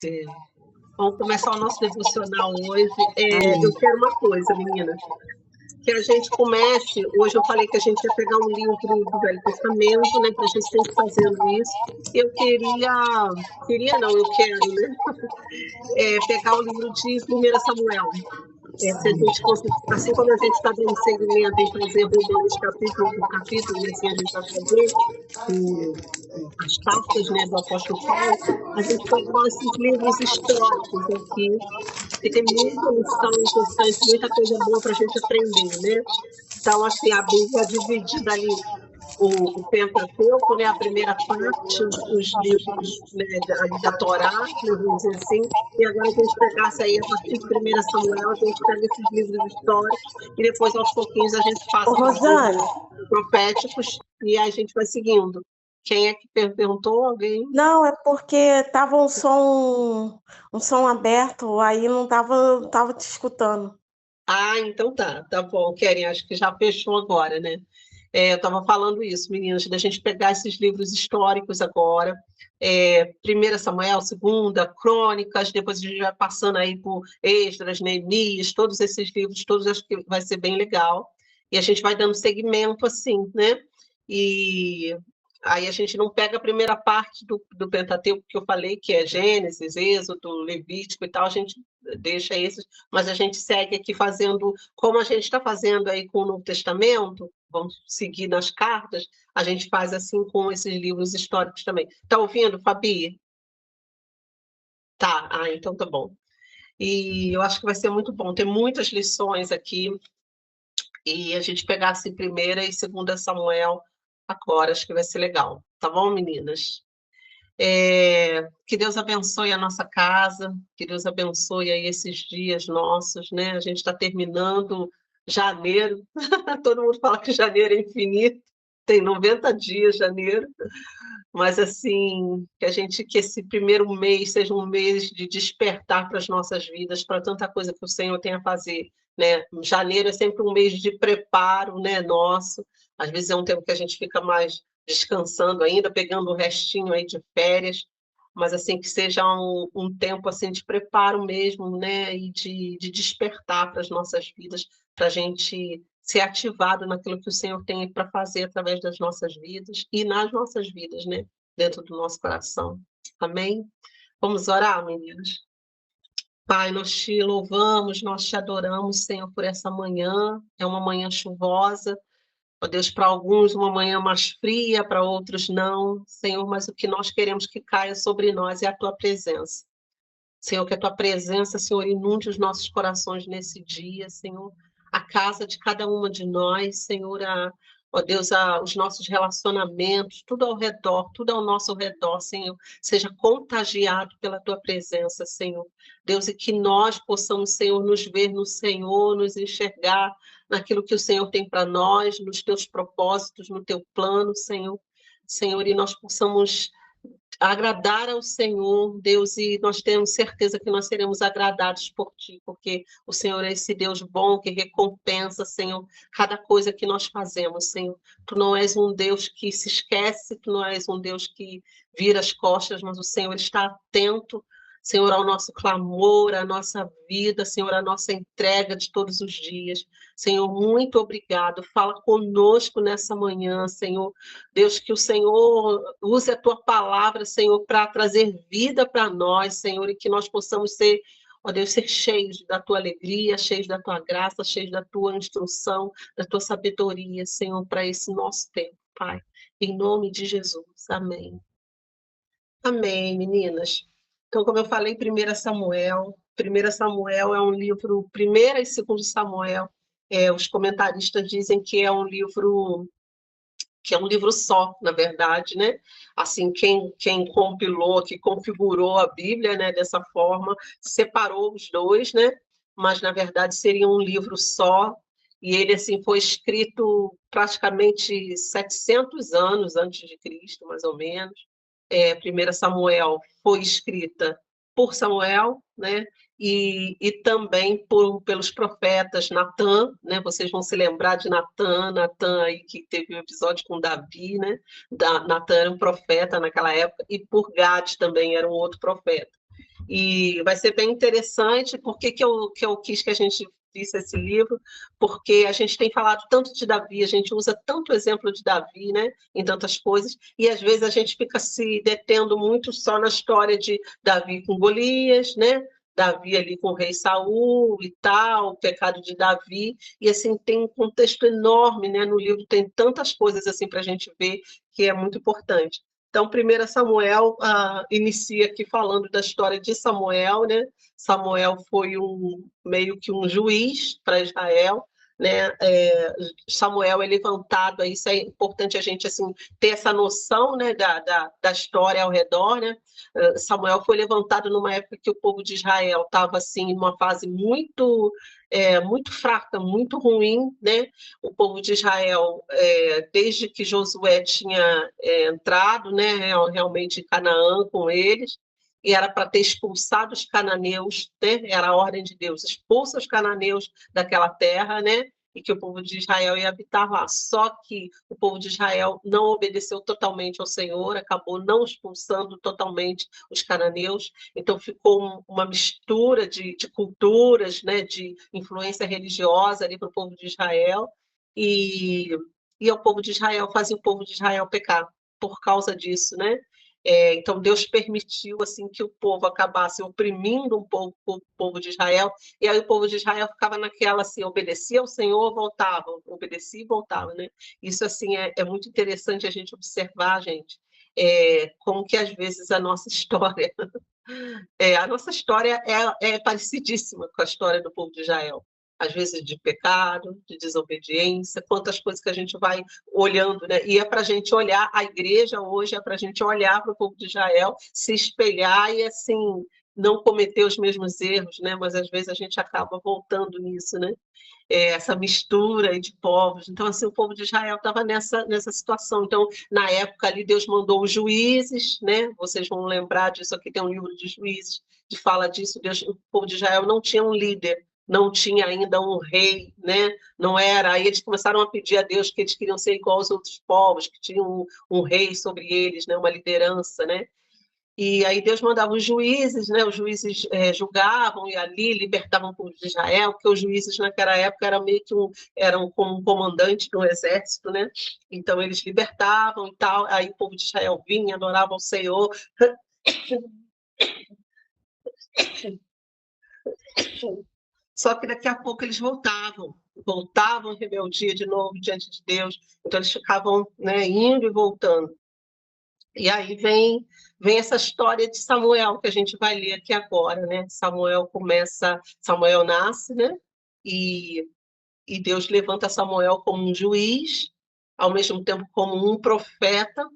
É. Vamos começar o nosso devocional hoje. Eu quero uma coisa, meninas, que a gente comece. Hoje eu falei que a gente ia pegar um livro do Velho Testamento, né? Que a gente sempre fazendo isso. Eu eu quero, né? Pegar o livro de 1 Samuel. Se a gente assim como a gente está dando segmento em fazer Romanos capítulo por capítulo, e assim a gente vai fazer as cartas, né, do apóstolo Paulo, a gente pegar esses livros históricos aqui, que tem muita lição importante, muita coisa boa para a gente aprender, né? Então, assim, a Bíblia é dividida ali, o Pentateuco, né, a primeira parte, os livros, né, da Torá, né, vamos dizer assim, e agora a gente pegasse aí, a partir de 1 Samuel, a gente pega esses livros históricos, e depois, aos pouquinhos, a gente passa para os livros proféticos, e a gente vai seguindo. Quem é que perguntou? Alguém? Não, é porque estava um som aberto, aí não tava te escutando. Então tá bom, Keren, acho que já fechou agora, né? Eu estava falando isso, meninas, da gente pegar esses livros históricos agora, 1 Samuel, 2, Crônicas, depois a gente vai passando aí por Esdras, Neemias, todos esses livros, todos acho que vai ser bem legal, e a gente vai dando segmento assim, né? E aí a gente não pega a primeira parte do Pentateuco que eu falei, que é Gênesis, Êxodo, Levítico e tal, a gente deixa esses, mas a gente segue aqui fazendo, como a gente está fazendo aí com o Novo Testamento, vamos seguir nas cartas, a gente faz assim com esses livros históricos também. Está ouvindo, Fabi? Tá, então tá bom. E eu acho que vai ser muito bom, tem muitas lições aqui, e a gente pegar assim 1 e 2 Samuel agora, acho que vai ser legal. Tá bom, meninas? Que Deus abençoe a nossa casa, que Deus abençoe aí esses dias nossos, né? A gente está terminando janeiro, todo mundo fala que janeiro é infinito, tem 90 dias janeiro, mas assim, que esse primeiro mês seja um mês de despertar para as nossas vidas, para tanta coisa que o Senhor tem a fazer, né? Janeiro é sempre um mês de preparo, né, nosso, às vezes é um tempo que a gente fica mais descansando ainda, pegando um restinho aí de férias, mas assim, que seja um tempo assim de preparo mesmo, né, e de despertar para as nossas vidas, para a gente ser ativado naquilo que o Senhor tem para fazer através das nossas vidas e nas nossas vidas, né? Dentro do nosso coração. Amém? Vamos orar, meninas? Pai, nós te louvamos, nós te adoramos, Senhor, por essa manhã. É uma manhã chuvosa. Ó Deus, para alguns uma manhã mais fria, para outros não. Senhor, mas o que nós queremos que caia sobre nós é a tua presença. Senhor, que a tua presença, Senhor, inunde os nossos corações nesse dia, Senhor. A casa de cada uma de nós, Senhor, ó Deus, os nossos relacionamentos, tudo ao redor, tudo ao nosso redor, Senhor, seja contagiado pela tua presença, Senhor. Deus, e que nós possamos, Senhor, nos ver no Senhor, nos enxergar naquilo que o Senhor tem para nós, nos teus propósitos, no teu plano, Senhor. Senhor, e nós possamos agradar ao Senhor, Deus, e nós temos certeza que nós seremos agradados por Ti, porque o Senhor é esse Deus bom que recompensa, Senhor, cada coisa que nós fazemos, Senhor. Tu não és um Deus que se esquece, Tu não és um Deus que vira as costas, mas o Senhor está atento, Senhor, ao nosso clamor, à nossa vida, Senhor, à nossa entrega de todos os dias. Senhor, muito obrigado. Fala conosco nessa manhã, Senhor. Deus, que o Senhor use a tua palavra, Senhor, para trazer vida para nós, Senhor, e que nós possamos ser, ó Deus, ser cheios da tua alegria, cheios da tua graça, cheios da tua instrução, da tua sabedoria, Senhor, para esse nosso tempo, Pai. Em nome de Jesus. Amém. Amém, meninas. Então, como eu falei, 1 Samuel. 1 Samuel é um livro, 1 e 2 Samuel. Os comentaristas dizem que é um livro só, na verdade, né? Assim, quem compilou, que configurou a Bíblia, né, dessa forma, separou os dois, né? Mas, na verdade, seria um livro só, e ele, assim, foi escrito praticamente 700 anos antes de Cristo, mais ou menos. 1 Samuel foi escrita por Samuel, né? E também pelos profetas Natã, né? Vocês vão se lembrar de Natã aí que teve um episódio com Davi, né? Natã era um profeta naquela época, e por Gade também era um outro profeta. E vai ser bem interessante. Por que eu quis que a gente visse esse livro? Porque a gente tem falado tanto de Davi, a gente usa tanto o exemplo de Davi, né, em tantas coisas, e às vezes a gente fica se detendo muito só na história de Davi com Golias, né? Davi ali com o rei Saul e tal, o pecado de Davi, e assim tem um contexto enorme, né? No livro tem tantas coisas assim para a gente ver que é muito importante. Então, 1 Samuel inicia aqui falando da história de Samuel, né? Samuel foi meio que um juiz para Israel, né? Samuel é levantado, isso é importante a gente assim ter essa noção, né, da história ao redor, né? Samuel foi levantado numa época que o povo de Israel estava assim numa fase muito fraca, muito ruim, né? O povo de Israel, desde que Josué tinha entrado, né, realmente em Canaã com eles, e era para ter expulsado os cananeus, né? Era a ordem de Deus, expulsa os cananeus daquela terra, né? E que o povo de Israel ia habitar lá. Só que o povo de Israel não obedeceu totalmente ao Senhor, acabou não expulsando totalmente os cananeus, então ficou uma mistura de culturas, né, de influência religiosa ali para o povo de Israel, e o povo de Israel fazia o povo de Israel pecar por causa disso, né? Então Deus permitiu assim que o povo acabasse oprimindo um pouco o povo de Israel, e aí o povo de Israel ficava naquela assim, obedecia ao Senhor, voltava, obedecia e voltava, né? Isso assim é muito interessante a gente observar, gente, como que às vezes a nossa história é parecidíssima com a história do povo de Israel. Às vezes de pecado, de desobediência, quantas coisas que a gente vai olhando, né? E é para a gente olhar, a igreja hoje é para a gente olhar para o povo de Israel, se espelhar e, assim, não cometer os mesmos erros, né? Mas às vezes a gente acaba voltando nisso, né? Essa mistura de povos. Então, assim, o povo de Israel estava nessa situação. Então, na época ali, Deus mandou os juízes, né? Vocês vão lembrar disso, aqui tem um livro de juízes que fala disso. o povo de Israel não tinha um líder, não tinha ainda um rei, né? Não era. Aí eles começaram a pedir a Deus que eles queriam ser igual aos outros povos, que tinham um rei sobre eles, né? Uma liderança, né? E aí Deus mandava os juízes, né? Os juízes julgavam e ali libertavam o povo de Israel, porque os juízes naquela época eram meio que eram como um comandante do exército, né? Então eles libertavam e tal, aí o povo de Israel vinha, adorava o Senhor. Só que daqui a pouco eles voltavam em rebeldia de novo diante de Deus. Então eles ficavam, né, indo e voltando. E aí vem essa história de Samuel, que a gente vai ler aqui agora, né? Samuel nasce, né? E, e Deus levanta Samuel como um juiz, ao mesmo tempo como um profeta,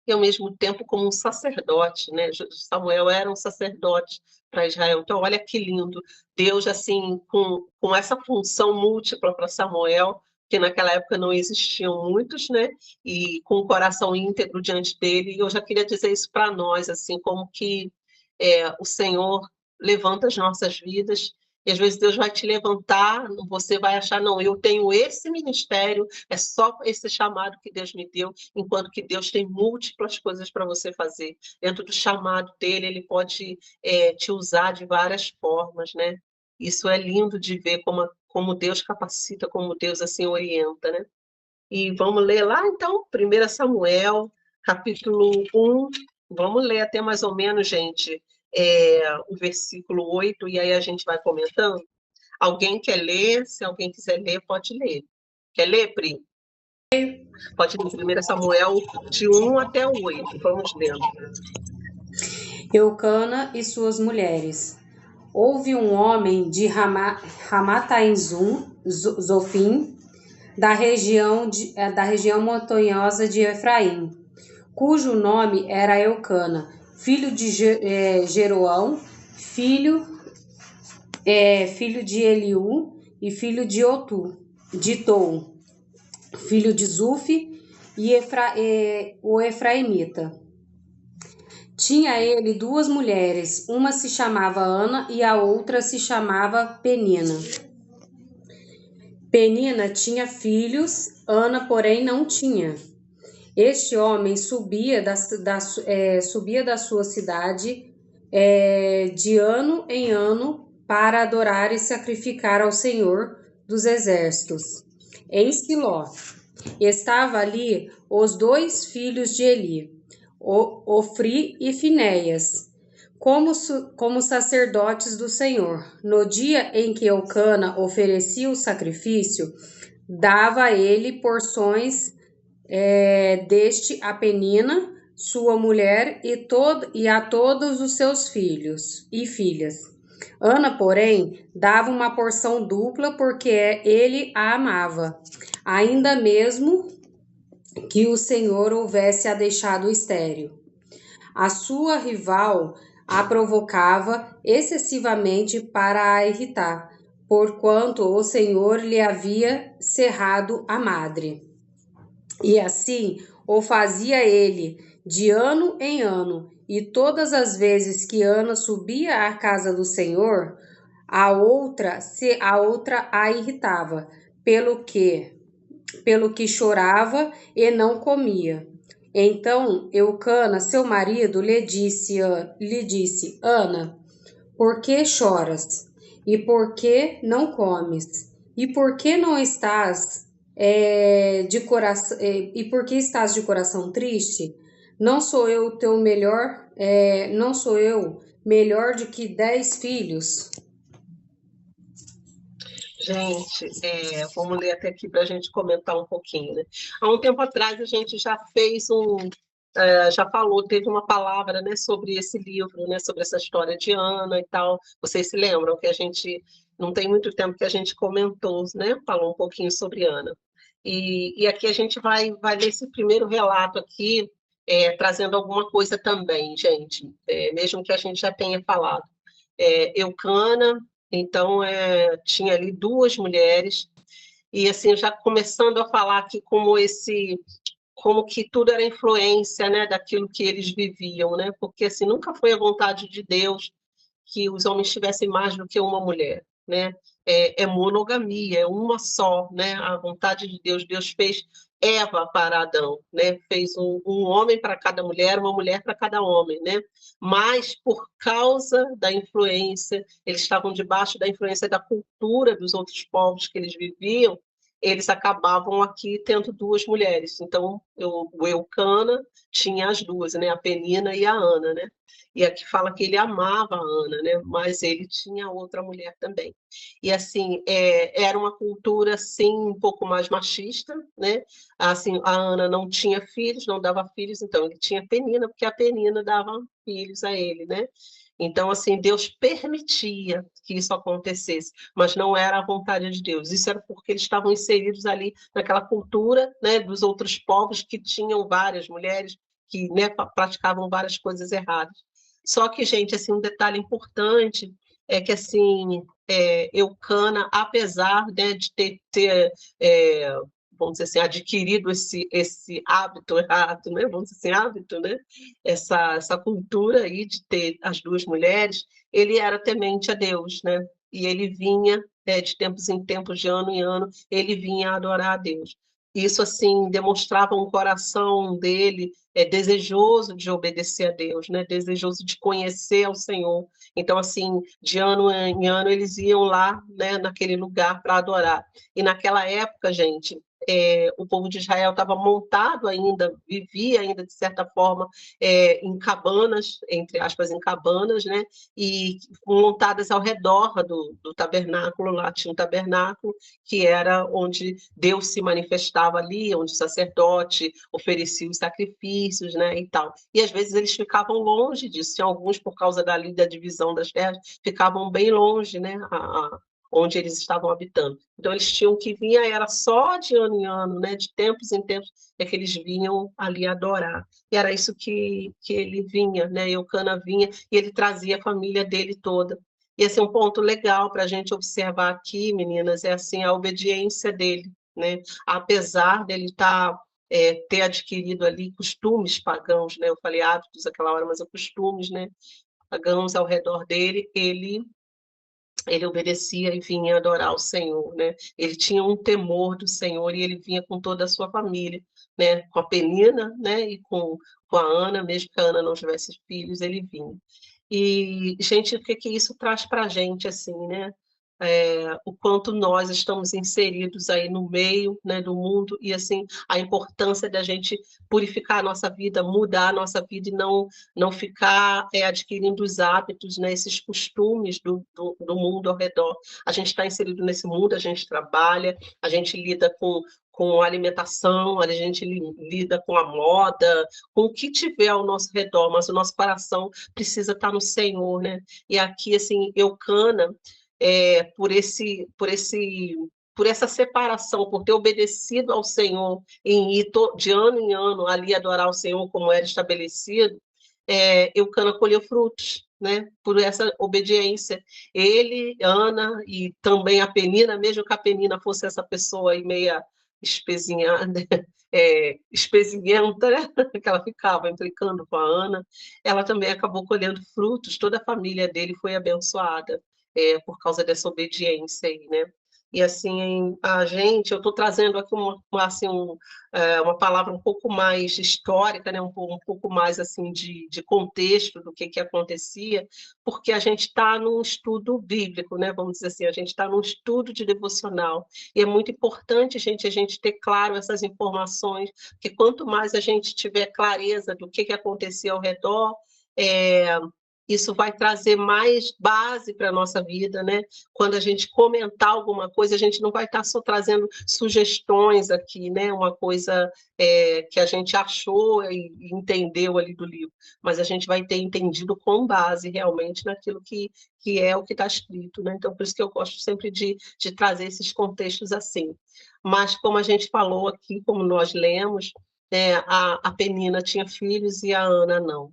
e ao mesmo tempo como um sacerdote, né? Samuel era um sacerdote para Israel. Então, olha que lindo. Deus, assim, com essa função múltipla para Samuel, que naquela época não existiam muitos, né? E com o coração íntegro diante dele. E eu já queria dizer isso para nós, assim, como que o Senhor levanta as nossas vidas, e às vezes Deus vai te levantar, você vai achar, não, eu tenho esse ministério, é só esse chamado que Deus me deu, enquanto que Deus tem múltiplas coisas para você fazer. Dentro do chamado dele, ele pode te usar de várias formas, né? Isso é lindo de ver como Deus capacita, como Deus assim orienta, né? E vamos ler lá, então, 1 Samuel, capítulo 1. Vamos ler até mais ou menos, gente, o versículo 8, e aí a gente vai comentando. Alguém quer ler? Se alguém quiser ler, pode ler. Quer ler, Pri? Pode ler 1 Samuel, de 1 até o 8. Vamos lendo. Eucana e suas mulheres. Houve um homem de Ramataim Zofim, da região montanhosa de Efraim, cujo nome era Eucana, filho de Jeroão, filho de Eliú e filho de Tou, filho de Zufi e o Efraimita. Tinha ele duas mulheres, uma se chamava Ana e a outra se chamava Penina. Penina tinha filhos, Ana, porém, não tinha. Este homem subia da sua cidade de ano em ano para adorar e sacrificar ao Senhor dos Exércitos. Em Siló estava ali os 2 filhos de Eli, Ofri e Finéias, como sacerdotes do Senhor. No dia em que Eucana oferecia o sacrifício, dava a ele porções deste a Penina, sua mulher, e a todos os seus filhos e filhas. Ana, porém, dava uma porção dupla porque ele a amava, ainda mesmo que o Senhor houvesse a deixado estéril. A sua rival a provocava excessivamente para a irritar, porquanto o Senhor lhe havia cerrado a madre. E assim o fazia ele de ano em ano, e todas as vezes que Ana subia à casa do Senhor, a outra a irritava, pelo que chorava e não comia. Então Eucana, seu marido, lhe disse: Ana, por que choras? E por que não comes? E por que não estás de coração? E por que estás de coração triste? Não sou eu teu melhor? Não sou eu melhor do que 10 filhos? Gente, vamos ler até aqui para a gente comentar um pouquinho, né? Há um tempo atrás a gente já fez já falou, teve uma palavra, né, sobre esse livro, né, sobre essa história de Ana e tal. Vocês se lembram que a gente, não tem muito tempo que a gente comentou, né, falou um pouquinho sobre Ana. E aqui a gente vai ler esse primeiro relato aqui, trazendo alguma coisa também, gente, mesmo que a gente já tenha falado. Eucana, então, tinha ali 2 mulheres, e assim, já começando a falar aqui como que tudo era influência, né, daquilo que eles viviam, né, porque assim, nunca foi a vontade de Deus que os homens tivessem mais do que uma mulher, né? É monogamia, é uma só, né? A vontade de Deus, Deus fez Eva para Adão, né? Fez um homem para cada mulher, uma mulher para cada homem, né? Mas por causa da influência, eles estavam debaixo da influência da cultura dos outros povos que eles viviam, eles acabavam aqui tendo 2 mulheres. Então, o Eucana tinha as 2, né? A Penina e a Ana, né? E aqui fala que ele amava a Ana, né? Mas ele tinha outra mulher também. E assim, era uma cultura assim um pouco mais machista, né? Assim, a Ana não tinha filhos, não dava filhos, então ele tinha Penina, porque a Penina dava filhos a ele, né? Então, assim, Deus permitia que isso acontecesse, mas não era a vontade de Deus. Isso era porque eles estavam inseridos ali naquela cultura, né, dos outros povos que tinham várias mulheres, que, né, praticavam várias coisas erradas. Só que, gente, assim, um detalhe importante é que, assim, Eucana, apesar, né, de ter vamos dizer assim, adquirido esse hábito errado, né, vamos dizer assim, hábito, né, essa cultura aí de ter as 2 mulheres, ele era temente a Deus, né, e ele vinha, de tempos em tempos, de ano em ano, ele vinha adorar a Deus. Isso, assim, demonstrava um coração dele desejoso de obedecer a Deus, né? Desejoso de conhecer ao Senhor. Então, assim, de ano em ano, eles iam lá, né, naquele lugar para adorar. E naquela época, gente, o povo de Israel estava montado ainda, vivia ainda, de certa forma, em cabanas, entre aspas, em cabanas, né? E montadas ao redor do tabernáculo. Lá tinha um tabernáculo, que era onde Deus se manifestava ali, onde o sacerdote oferecia os sacrifícios, né, e tal. E às vezes eles ficavam longe disso, tinha alguns, por causa da divisão das terras, ficavam bem longe, né, onde eles estavam habitando. Então eles tinham que vir, era só de ano em ano, né, de tempos em tempos, que eles vinham ali adorar. E era isso que ele vinha, né, Eucana vinha, e ele trazia a família dele toda. E esse é um ponto legal para a gente observar aqui, meninas, é assim, a obediência dele, né? Apesar dele ter adquirido ali costumes pagãos, né? Eu falei hábitos aquela hora, mas costumes, né, pagãos ao redor dele, ele obedecia e vinha adorar o Senhor, né? Ele tinha um temor do Senhor e ele vinha com toda a sua família, né? Com a Penina, né? E com a Ana, mesmo que a Ana não tivesse filhos, ele vinha. E, gente, o que que isso traz para a gente, assim, né? O quanto nós estamos inseridos aí no meio, né, do mundo, e assim, a importância da gente purificar a nossa vida, mudar a nossa vida e não ficar adquirindo os hábitos, né, esses costumes do mundo ao redor. A gente está inserido nesse mundo, a gente trabalha, a gente lida com a alimentação, a gente lida com a moda, com o que tiver ao nosso redor, mas o nosso coração precisa estar no Senhor, né? E aqui, assim, Eucana, por essa separação, por ter obedecido ao Senhor em ir de ano em ano ali adorar o Senhor como era estabelecido, Eucana colheu frutos, né? Por essa obediência. Ele, Ana e também a Penina, mesmo que a Penina fosse essa pessoa aí meia espezinhada, espezinhenta, né? Que ela ficava implicando com a Ana, ela também acabou colhendo frutos, toda a família dele foi abençoada por causa dessa obediência aí, né? E assim, eu estou trazendo aqui uma palavra um pouco mais histórica, né? Um pouco mais assim de contexto do que acontecia, porque a gente está num estudo bíblico, né? Vamos dizer assim, a gente está num estudo de devocional, e é muito importante, gente, a gente ter claro essas informações, porque quanto mais a gente tiver clareza do que acontecia ao redor, isso vai trazer mais base para a nossa vida, né? Quando a gente comentar alguma coisa, a gente não vai estar só trazendo sugestões aqui, né? Uma coisa que a gente achou e entendeu ali do livro, mas a gente vai ter entendido com base realmente naquilo que é o que está escrito, né? Então, por isso que eu gosto sempre de trazer esses contextos assim. Mas, como a gente falou aqui, como nós lemos, a Penina tinha filhos e a Ana não.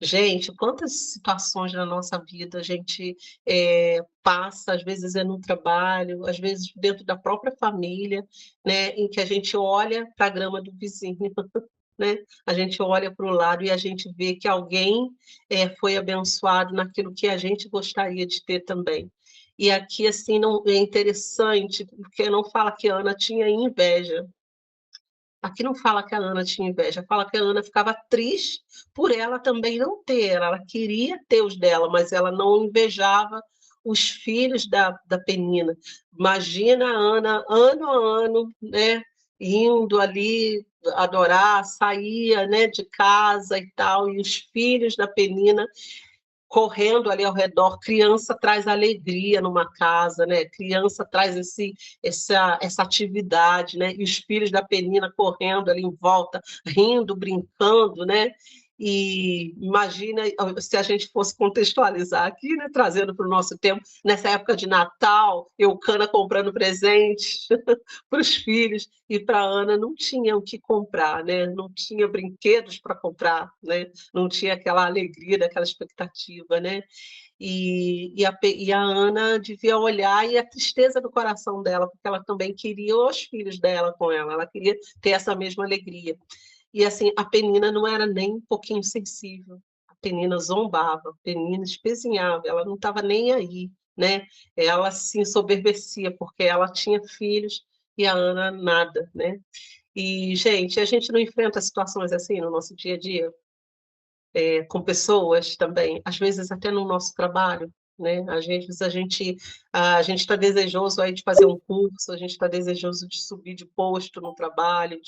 Gente, quantas situações na nossa vida a gente passa, às vezes no trabalho, às vezes dentro da própria família, né, em que a gente olha para a grama do vizinho, né? A gente olha para o lado e a gente vê que alguém foi abençoado naquilo que a gente gostaria de ter também. E aqui, assim, não, é interessante, porque não fala que a Ana tinha inveja. Aqui não fala que a Ana tinha inveja, fala que a Ana ficava triste por ela também não ter. Ela queria ter os dela, mas ela não invejava os filhos da Penina. Imagina a Ana, ano a ano, né, indo ali adorar, saía, né, de casa e tal, e os filhos da Penina correndo ali ao redor. Criança traz alegria numa casa, né? Criança traz essa atividade, né? E os filhos da Penina correndo ali em volta, rindo, brincando, né? E imagina se a gente fosse contextualizar aqui, né? Trazendo para o nosso tempo, nessa época de Natal, Eucana comprando presentes para os filhos, e para a Ana não tinha o que comprar, né? Não tinha brinquedos para comprar, né? Não tinha aquela alegria, daquela expectativa, né? E a Ana devia olhar, e a tristeza do coração dela, porque ela também queria os filhos dela com ela queria ter essa mesma alegria. E assim, a Penina não era nem um pouquinho sensível, a Penina zombava, a Penina espezinhava, ela não estava nem aí, né? Ela se ensoberbecia, porque ela tinha filhos e a Ana nada, né? E, gente, a gente não enfrenta situações assim no nosso dia a dia, com pessoas também, às vezes até no nosso trabalho, né? Às vezes a gente está desejoso aí de fazer um curso, a gente está desejoso de subir de posto no trabalho,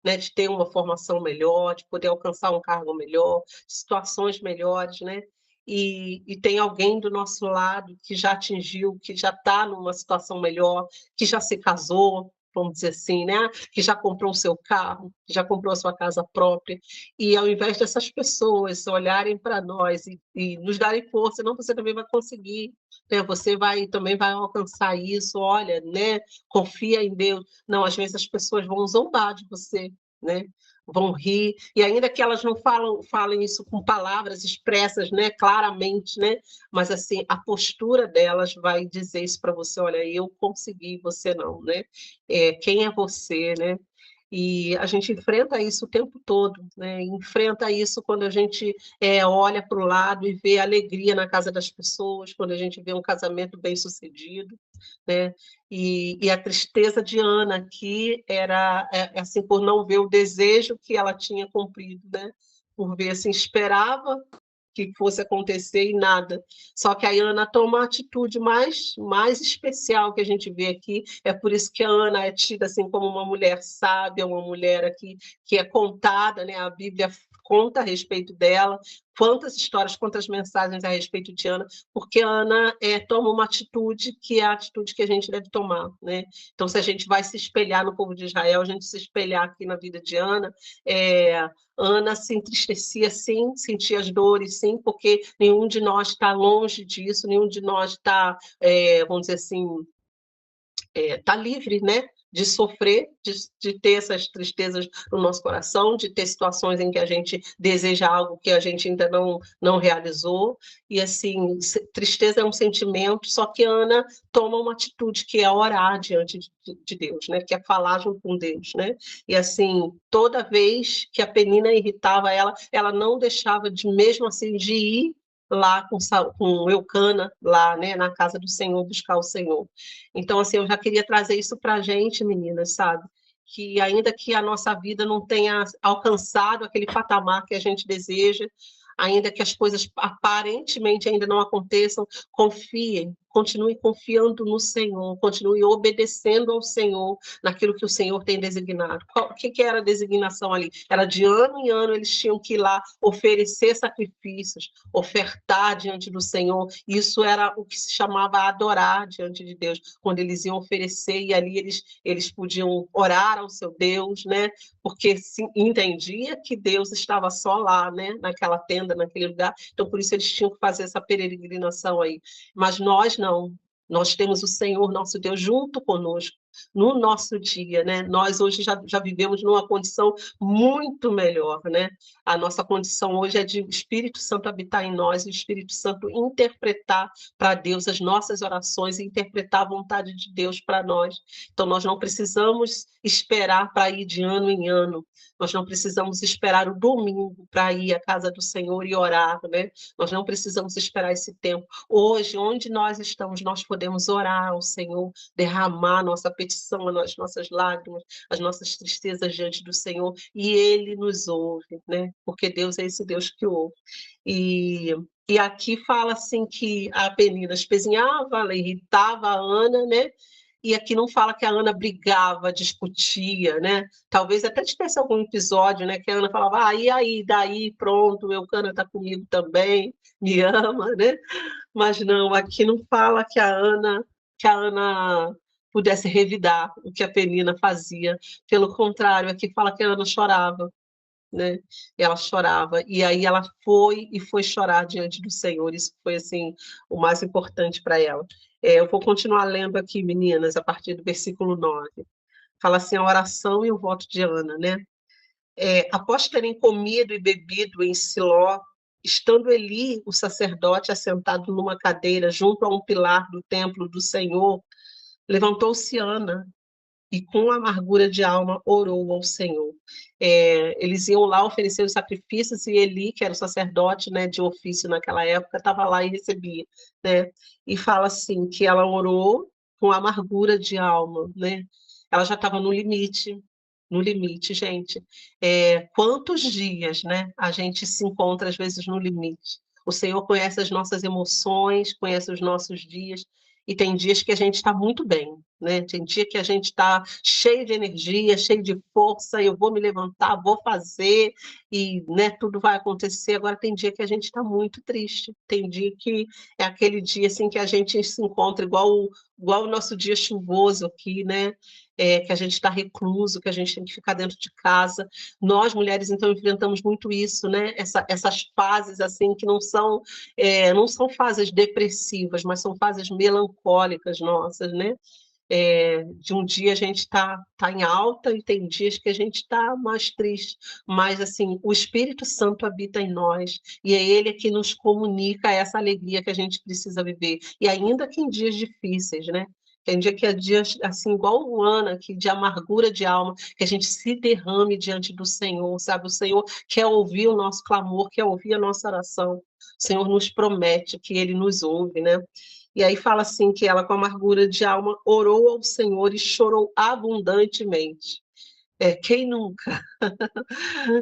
né, de ter uma formação melhor, de poder alcançar um cargo melhor, situações melhores, né? E tem alguém do nosso lado que já atingiu, que já está numa situação melhor, que já se casou, vamos dizer assim, né? Que já comprou o seu carro, que já comprou a sua casa própria, e ao invés dessas pessoas olharem para nós e nos darem força, não, você também vai conseguir, né? Você também vai alcançar isso, olha, né? Confia em Deus. Não, às vezes as pessoas vão zombar de você, né? Vão rir, e ainda que elas não falem isso com palavras expressas, né, claramente, né, mas assim, a postura delas vai dizer isso para você: olha, eu consegui, você não, né? Quem é você, né? E a gente enfrenta isso o tempo todo, né? Enfrenta isso quando a gente olha para o lado e vê alegria na casa das pessoas, quando a gente vê um casamento bem-sucedido, né? E a tristeza de Ana aqui era assim, por não ver o desejo que ela tinha cumprido, né? Por ver assim, esperava que fosse acontecer e nada. Só que a Ana toma uma atitude mais especial que a gente vê aqui. É por isso que a Ana é tida assim como uma mulher sábia, uma mulher aqui que é contada, né? A Bíblia conta a respeito dela, quantas histórias, quantas mensagens a respeito de Ana, porque a Ana toma uma atitude que é a atitude que a gente deve tomar, né? Então, se a gente vai se espelhar no povo de Israel, a gente se espelhar aqui na vida de Ana, Ana se entristecia, sim, sentia as dores, sim, porque nenhum de nós está longe disso, nenhum de nós está, vamos dizer assim, está livre, né, de sofrer, de ter essas tristezas no nosso coração, de ter situações em que a gente deseja algo que a gente ainda não realizou, e assim, tristeza é um sentimento, só que Ana toma uma atitude que é orar diante de Deus, né, que é falar junto com Deus, né, e assim, toda vez que a Penina irritava ela não deixava mesmo assim, de ir lá com Eucana, lá, né, na casa do Senhor, buscar o Senhor. Então, assim, eu já queria trazer isso para a gente, meninas, sabe? Que ainda que a nossa vida não tenha alcançado aquele patamar que a gente deseja, ainda que as coisas aparentemente ainda não aconteçam, confiem, continue confiando no Senhor, continue obedecendo ao Senhor, naquilo que o Senhor tem designado. O que era a designação ali? Era de ano em ano eles tinham que ir lá oferecer sacrifícios, ofertar diante do Senhor. Isso era o que se chamava adorar diante de Deus, quando eles iam oferecer, e ali eles podiam orar ao seu Deus, né? Porque se entendia que Deus estava só lá, né? Naquela tenda, naquele lugar. Então, por isso eles tinham que fazer essa peregrinação aí. Mas nós não. Nós temos o Senhor, nosso Deus, junto conosco, no nosso dia, né? Nós hoje já vivemos numa condição muito melhor, né? A nossa condição hoje é de o Espírito Santo habitar em nós, e o Espírito Santo interpretar para Deus as nossas orações e interpretar a vontade de Deus para nós. Então, nós não precisamos esperar para ir de ano em ano, nós não precisamos esperar o domingo para ir à casa do Senhor e orar, né? Nós não precisamos esperar esse tempo. Hoje, onde nós estamos, nós podemos orar ao Senhor, derramar nossa petição, as nossas lágrimas, as nossas tristezas diante do Senhor, e Ele nos ouve, né? Porque Deus é esse Deus que ouve. E aqui fala assim que a Penina espezinhava, ela irritava a Ana, né? E aqui não fala que a Ana brigava, discutia, né? Talvez até tivesse algum episódio, né? Que a Ana falava, e aí, daí, pronto, o Eucana está comigo também, me ama, né? Mas não, aqui não fala que a Ana pudesse revidar o que a Penina fazia. Pelo contrário, aqui fala que a Ana chorava, né? Ela chorava, e aí ela foi chorar diante do Senhor. Isso foi assim o mais importante para ela. Eu vou continuar lendo aqui, meninas, a partir do versículo 9. Fala assim, a oração e o voto de Ana, né? Após terem comido e bebido em Siló, estando Eli, o sacerdote, assentado numa cadeira junto a um pilar do templo do Senhor, levantou-se Ana e com amargura de alma orou ao Senhor. Eles iam lá oferecer os sacrifícios, e Eli, que era o sacerdote, né, de ofício naquela época, estava lá e recebia, né? E fala assim, que ela orou com amargura de alma, né? Ela já estava no limite, gente. Quantos dias, né, a gente se encontra, às vezes, no limite? O Senhor conhece as nossas emoções, conhece os nossos dias, e tem dias que a gente está muito bem, né? Tem dia que a gente está cheio de energia, cheio de força, eu vou me levantar, vou fazer, e, né, tudo vai acontecer. Agora tem dia que a gente está muito triste, tem dia que é aquele dia assim, que a gente se encontra igual o nosso dia chuvoso aqui, né? Que a gente está recluso, que a gente tem que ficar dentro de casa. Nós, mulheres, então, enfrentamos muito isso, né? Essas fases, assim, que não são fases depressivas, mas são fases melancólicas nossas, né? De um dia a gente está em alta, e tem dias que a gente está mais triste, mas assim, o Espírito Santo habita em nós, e é Ele que nos comunica essa alegria que a gente precisa viver, e ainda que em dias difíceis, né? Tem dia que é dias, assim, igual o Ana, que de amargura de alma, que a gente se derrame diante do Senhor, sabe? O Senhor quer ouvir o nosso clamor, quer ouvir a nossa oração. O Senhor nos promete que Ele nos ouve, né? E aí fala assim, que ela, com amargura de alma, orou ao Senhor e chorou abundantemente. Quem nunca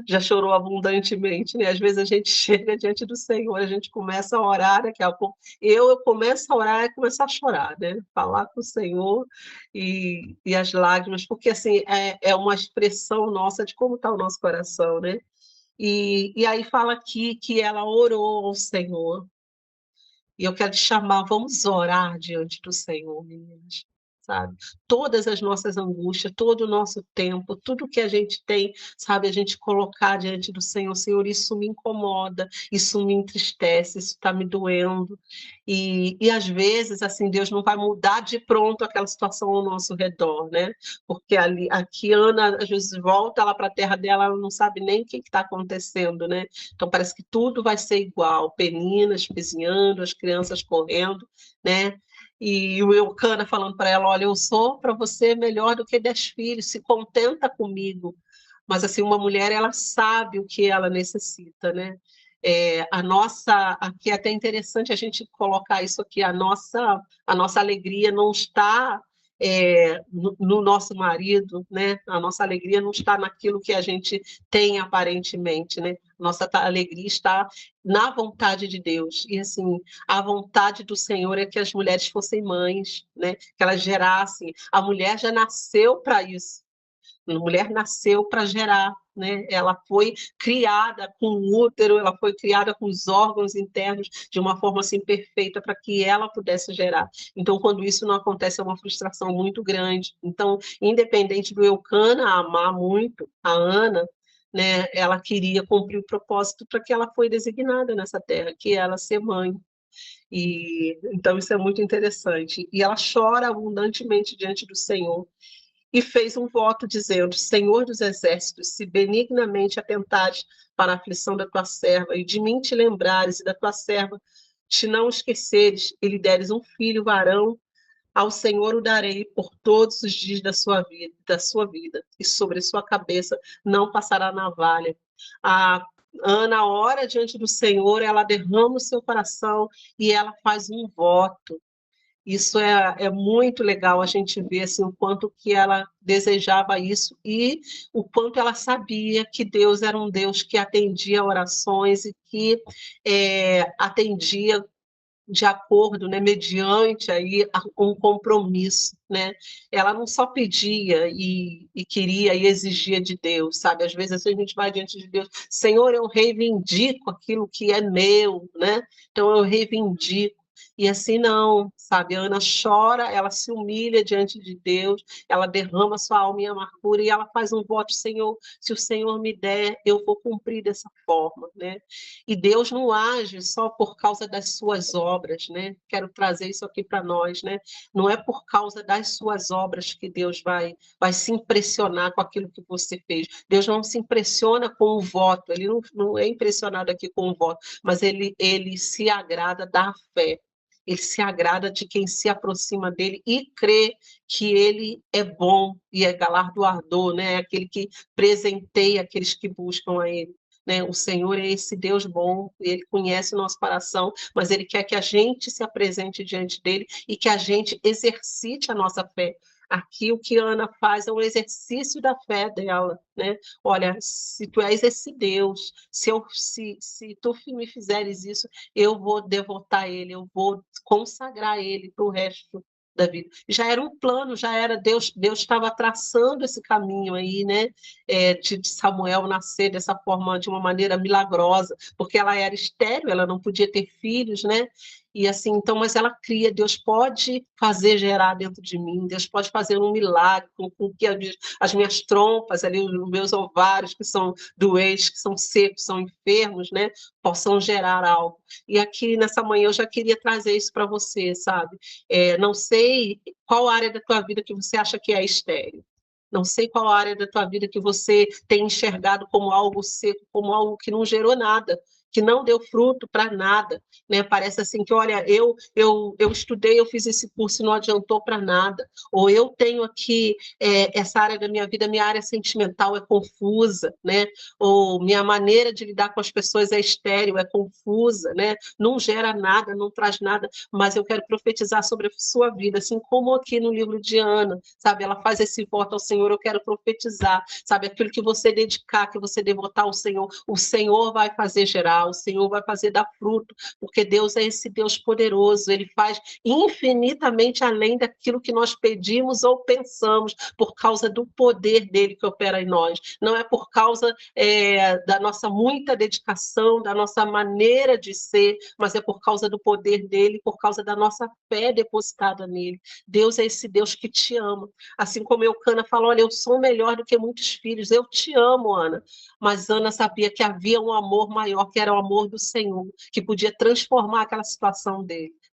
já chorou abundantemente, né? Às vezes a gente chega diante do Senhor, a gente começa a orar, daqui a pouco eu começo a orar e começo a chorar, né? Falar com o Senhor e as lágrimas, porque assim é uma expressão nossa de como está o nosso coração, né? E aí fala aqui que ela orou ao Senhor. E eu quero te chamar, vamos orar diante do Senhor, meninas, sabe? Todas as nossas angústias, todo o nosso tempo, tudo que a gente tem, sabe? A gente colocar diante do Senhor, Senhor, isso me incomoda, isso me entristece, isso está me doendo. E às vezes, assim, Deus não vai mudar de pronto aquela situação ao nosso redor, né? Porque aqui Ana, às vezes, volta lá para a terra dela, ela não sabe nem o que está acontecendo, né? Então parece que tudo vai ser igual, Penina espizinhando, as crianças correndo, né? E o Eucana falando para ela, olha, eu sou para você melhor do que 10 filhos, se contenta comigo. Mas assim, uma mulher, ela sabe o que ela necessita, né? Aqui é até interessante a gente colocar isso aqui, a nossa alegria não está no nosso marido, né? A nossa alegria não está naquilo que a gente tem aparentemente, né? Nossa alegria está na vontade de Deus. E assim, a vontade do Senhor é que as mulheres fossem mães, né? Que elas gerassem. A mulher já nasceu para isso. A mulher nasceu para gerar, né? Ela foi criada com o útero, ela foi criada com os órgãos internos de uma forma assim perfeita para que ela pudesse gerar. Então, quando isso não acontece, é uma frustração muito grande. Então, independente do Eucana amar muito a Ana, né? Ela queria cumprir o propósito para que ela foi designada nessa terra, que é ela ser mãe. E então isso é muito interessante. E ela chora abundantemente diante do Senhor e fez um voto dizendo: Senhor dos exércitos, se benignamente atentares para a aflição da tua serva e de mim te lembrares e da tua serva te não esqueceres e lhe deres um filho varão, ao Senhor o darei por todos os dias da sua vida, e sobre sua cabeça não passará navalha. A Ana ora diante do Senhor, ela derrama o seu coração e ela faz um voto. Isso é muito legal a gente ver assim, o quanto que ela desejava isso e o quanto ela sabia que Deus era um Deus que atendia orações e que atendia de acordo, né, mediante aí um compromisso, né? Ela não só pedia e queria e exigia de Deus, sabe? Às vezes a gente vai diante de Deus, Senhor, eu reivindico aquilo que é meu, né? Então eu reivindico. E assim não, sabe? A Ana chora, ela se humilha diante de Deus, ela derrama sua alma em amargura e ela faz um voto, Senhor, se o Senhor me der, eu vou cumprir dessa forma, né? E Deus não age só por causa das suas obras, né? Quero trazer isso aqui para nós, né? Não é por causa das suas obras que Deus vai se impressionar com aquilo que você fez. Deus não se impressiona com o voto, ele não é impressionado aqui com o voto, mas ele se agrada da fé. Ele se agrada de quem se aproxima dele e crê que ele é bom e é galardoador, né? É aquele que presenteia aqueles que buscam a ele. Né? O Senhor é esse Deus bom, ele conhece o nosso coração, mas ele quer que a gente se apresente diante dele e que a gente exercite a nossa fé. Aqui o que Ana faz é um exercício da fé dela, né? Olha, se tu és esse Deus, se tu me fizeres isso, eu vou devotar ele, eu vou consagrar ele para o resto da vida. Já era um plano, já era Deus estava traçando esse caminho aí, né? De Samuel nascer dessa forma, de uma maneira milagrosa, porque ela era estéril, ela não podia ter filhos, né? E assim, então, mas ela cria, Deus pode fazer gerar dentro de mim, Deus pode fazer um milagre com que as minhas trompas, ali, os meus ovários que são doentes, que são secos, são enfermos, né? Possam gerar algo. E aqui nessa manhã eu já queria trazer isso para você, sabe? Não sei qual área da tua vida que você acha que é estéril. Não sei qual área da tua vida que você tem enxergado como algo seco, como algo que não gerou nada. que não deu fruto para nada, né? Parece assim que, olha, eu estudei, eu fiz esse curso e não adiantou para nada. Ou eu tenho aqui essa área da minha vida, minha área sentimental é confusa, né? Ou minha maneira de lidar com as pessoas é estéril, é confusa, né? Não gera nada, não traz nada, mas eu quero profetizar sobre a sua vida, assim como aqui no livro de Ana, sabe? Ela faz esse voto ao Senhor, eu quero profetizar, sabe? Aquilo que você dedicar, que você devotar ao Senhor, o Senhor vai fazer gerar, o Senhor vai fazer dar fruto, porque Deus é esse Deus poderoso, Ele faz infinitamente além daquilo que nós pedimos ou pensamos, por causa do poder dele que opera em nós. Não é por causa da nossa muita dedicação, da nossa maneira de ser, mas é por causa do poder dele, por causa da nossa fé depositada nele. Deus é esse Deus que te ama. Assim como Eucana falou, olha, eu sou melhor do que muitos filhos, eu te amo, Ana. Mas Ana sabia que havia um amor maior, que era o amor do Senhor, que podia transformar aquela situação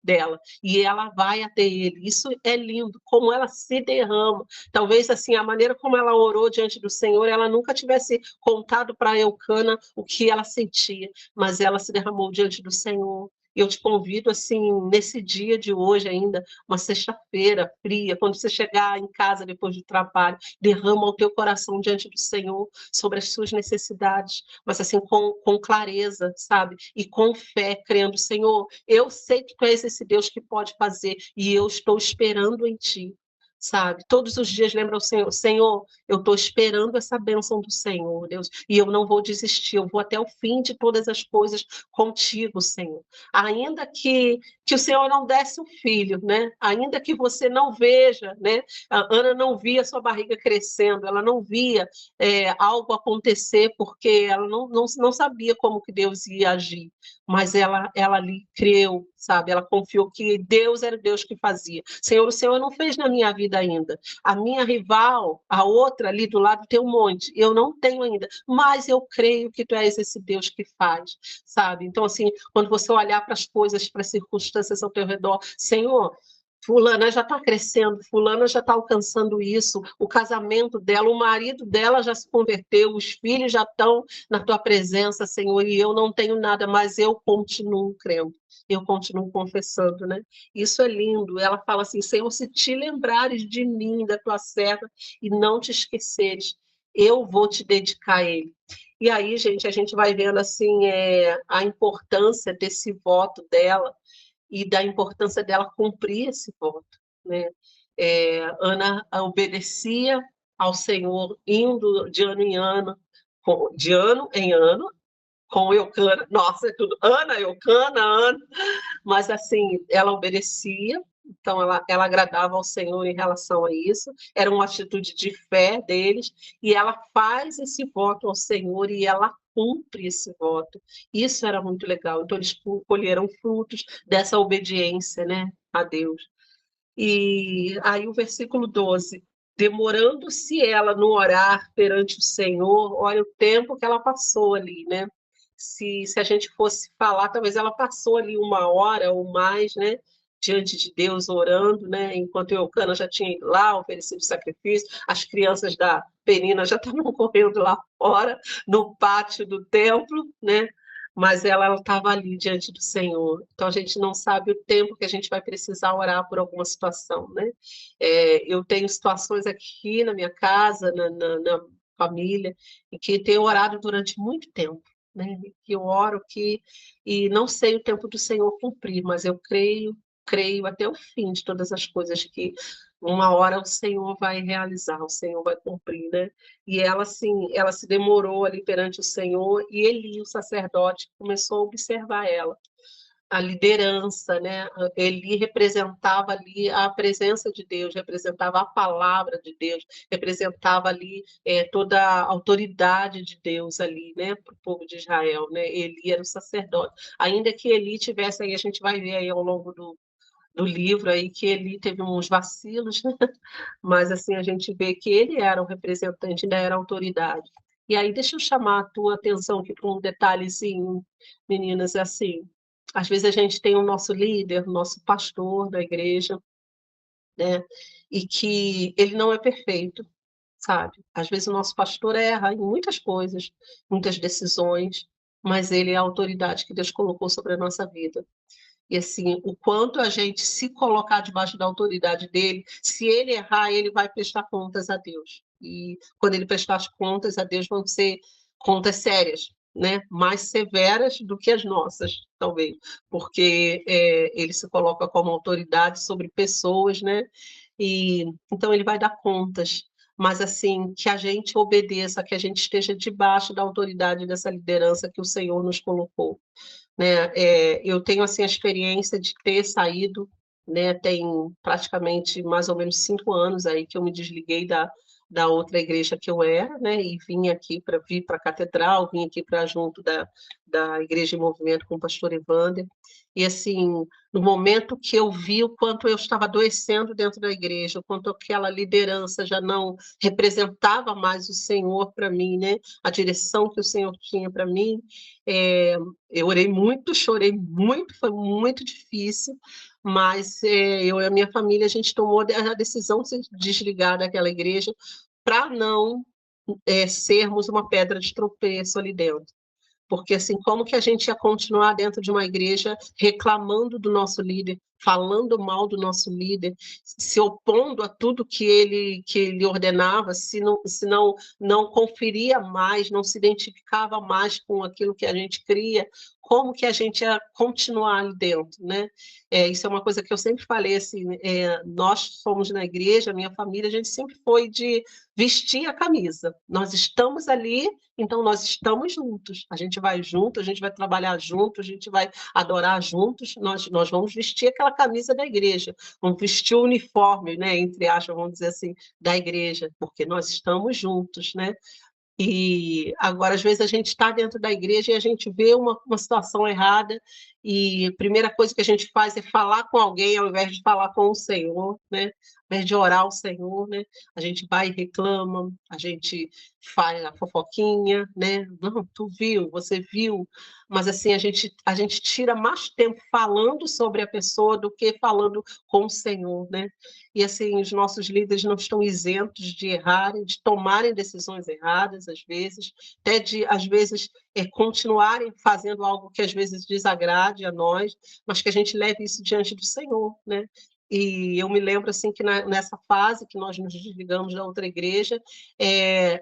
dela, e ela vai até ele. Isso é lindo, como ela se derrama. Talvez assim, a maneira como ela orou diante do Senhor, ela nunca tivesse contado para Eucana o que ela sentia, mas ela se derramou diante do Senhor. Eu te convido, assim, nesse dia de hoje ainda, uma sexta-feira fria, quando você chegar em casa depois do trabalho, derrama o teu coração diante do Senhor sobre as suas necessidades, mas assim, com clareza, sabe? E com fé, crendo, Senhor, eu sei que tu és esse Deus que pode fazer, e eu estou esperando em ti. Sabe? Todos os dias lembra o Senhor, Senhor, eu estou esperando essa bênção do Senhor, Deus, e eu não vou desistir, eu vou até o fim de todas as coisas contigo, Senhor. Ainda que o Senhor não desse um filho, né? Ainda que você não veja, né? A Ana não via sua barriga crescendo, ela não via algo acontecer, porque ela não sabia como que Deus ia agir, mas ela ali creu, sabe? Ela confiou que Deus era o Deus que fazia. Senhor, o Senhor não fez na minha vida ainda. A minha rival, a outra ali do lado, tem um monte. Eu não tenho ainda, mas eu creio que tu és esse Deus que faz, sabe? Então, assim, quando você olhar para as coisas, para as circunstâncias ao teu redor, Senhor, fulana já está crescendo, fulana já está alcançando isso, o casamento dela, o marido dela já se converteu, os filhos já estão na tua presença, Senhor, e eu não tenho nada, mas eu continuo crendo, eu continuo confessando, né? Isso é lindo. Ela fala assim, Senhor, se te lembrares de mim, da tua serva, e não te esqueceres, eu vou te dedicar a ele. E aí, gente, a gente vai vendo assim a importância desse voto dela, e da importância dela cumprir esse voto, né? Ana obedecia ao Senhor, indo de ano em ano, de ano em ano, com Eucana, nossa, é tudo, Ana, Eucana, Ana, mas assim, ela obedecia, então ela agradava ao Senhor em relação a isso, era uma atitude de fé deles, e ela faz esse voto ao Senhor e ela cumpre esse voto. Isso era muito legal. Então eles colheram frutos dessa obediência, né, a Deus. E aí o versículo 12, demorando-se ela no orar perante o Senhor, olha o tempo que ela passou ali, né? Se a gente fosse falar, talvez ela passou ali 1 hora ou mais, né? Diante de Deus orando, né? Enquanto Eucana já tinha ido lá, oferecido sacrifício, as crianças da Penina já estavam correndo lá fora, no pátio do templo, né? Mas ela estava ali diante do Senhor. Então a gente não sabe o tempo que a gente vai precisar orar por alguma situação, né? Eu tenho situações aqui na minha casa, na família, em que tenho orado durante muito tempo, né? Que eu oro e não sei o tempo do Senhor cumprir, mas eu creio até o fim de todas as coisas que uma hora o Senhor vai realizar, o Senhor vai cumprir, né? E ela, assim, ela se demorou ali perante o Senhor, e Eli, o sacerdote, começou a observar ela, a liderança, né? Eli representava ali a presença de Deus, representava a palavra de Deus, representava ali toda a autoridade de Deus ali, né? Para o povo de Israel, né? Eli era o sacerdote. Ainda que Eli tivesse aí, a gente vai ver aí ao longo do livro aí que Eli teve uns vacilos, né? Mas assim a gente vê que ele era o representante, ainda era a autoridade. E aí deixa eu chamar a tua atenção aqui para um detalhezinho, meninas, é assim, às vezes a gente tem o nosso líder, o nosso pastor da igreja, né? E que ele não é perfeito, sabe? Às vezes o nosso pastor erra em muitas coisas, muitas decisões, mas ele é a autoridade que Deus colocou sobre a nossa vida. E assim, o quanto a gente se colocar debaixo da autoridade dele, se ele errar, ele vai prestar contas a Deus. E quando ele prestar as contas a Deus, vão ser contas sérias, né? Mais severas do que as nossas, talvez, porque ele se coloca como autoridade sobre pessoas, né? E então ele vai dar contas. Mas assim, que a gente obedeça, que a gente esteja debaixo da autoridade dessa liderança que o Senhor nos colocou, né? Eu tenho assim a experiência de ter saído, né? Tem praticamente mais ou menos 5 anos aí que eu me desliguei da outra igreja que eu era, né? E vim aqui para vir para a catedral, vim aqui para junto da Igreja em Movimento com o pastor Evander. E assim, no momento que eu vi o quanto eu estava adoecendo dentro da igreja, o quanto aquela liderança já não representava mais o Senhor para mim, né? A direção que o Senhor tinha para mim, eu orei muito, chorei muito, foi muito difícil, mas eu e a minha família, a gente tomou a decisão de se desligar daquela igreja para não sermos uma pedra de tropeço ali dentro. Porque, assim, como que a gente ia continuar dentro de uma igreja reclamando do nosso líder, falando mal do nosso líder, se opondo a tudo que ele ordenava, se não conferia mais, não se identificava mais com aquilo que a gente cria, como que a gente ia continuar ali dentro, né? Isso é uma coisa que eu sempre falei, assim, nós somos na igreja, a minha família, a gente sempre foi de vestir a camisa. Nós estamos ali, então nós estamos juntos. A gente vai junto, a gente vai trabalhar junto, a gente vai adorar juntos. Nós vamos vestir aquela camisa da igreja, vamos vestir o uniforme, né, entre aspas, vamos dizer assim, da igreja, porque nós estamos juntos, né? E agora, às vezes, a gente está dentro da igreja e a gente vê uma situação errada, e a primeira coisa que a gente faz é falar com alguém ao invés de falar com o Senhor, né? Ao invés de orar ao Senhor, né? A gente vai e reclama, a gente faz a fofoquinha, né? Não, tu viu, você viu, mas assim, a gente tira mais tempo falando sobre a pessoa do que falando com o Senhor, né? E assim, os nossos líderes não estão isentos de errarem, de tomarem decisões erradas, às vezes, até de, às vezes, continuarem fazendo algo que às vezes desagrade a nós, mas que a gente leve isso diante do Senhor, né? E eu me lembro assim que nessa fase que nós nos desligamos da outra igreja,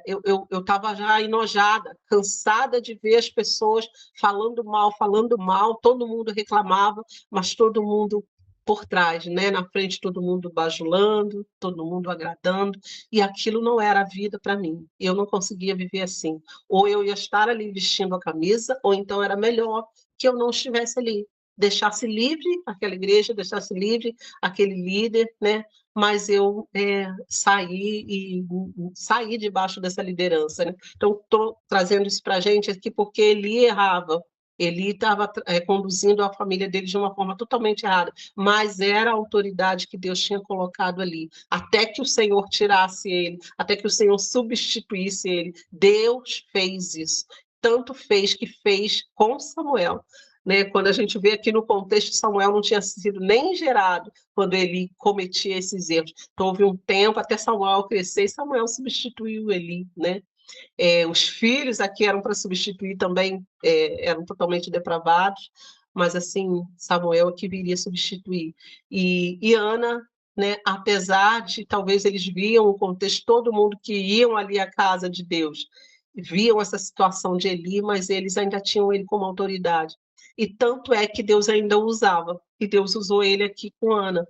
eu estava já enojada, cansada de ver as pessoas falando mal, todo mundo reclamava, mas todo mundo por trás, né? Na frente todo mundo bajulando, todo mundo agradando, e aquilo não era a vida para mim. Eu não conseguia viver assim. Ou eu ia estar ali vestindo a camisa, ou então era melhor que eu não estivesse ali. Deixasse livre aquela igreja, deixasse livre aquele líder, né? Mas eu saí debaixo dessa liderança, né? Então, estou trazendo isso para a gente aqui porque ele errava. Ele estava conduzindo a família dele de uma forma totalmente errada, mas era a autoridade que Deus tinha colocado ali, até que o Senhor tirasse ele, até que o Senhor substituísse ele. Deus fez isso. Tanto fez que fez com Samuel. Né? Quando a gente vê aqui no contexto, Samuel não tinha sido nem gerado quando ele cometia esses erros. Então, houve um tempo até Samuel crescer e Samuel substituiu Eli, né? Os filhos aqui eram para substituir também, eram totalmente depravados, mas assim, Samuel aqui viria substituir. E Ana, né, apesar de talvez eles viam o contexto, todo mundo que iam ali à casa de Deus, viam essa situação de Eli, mas eles ainda tinham ele como autoridade. E tanto é que Deus ainda o usava, e Deus usou ele aqui com Ana.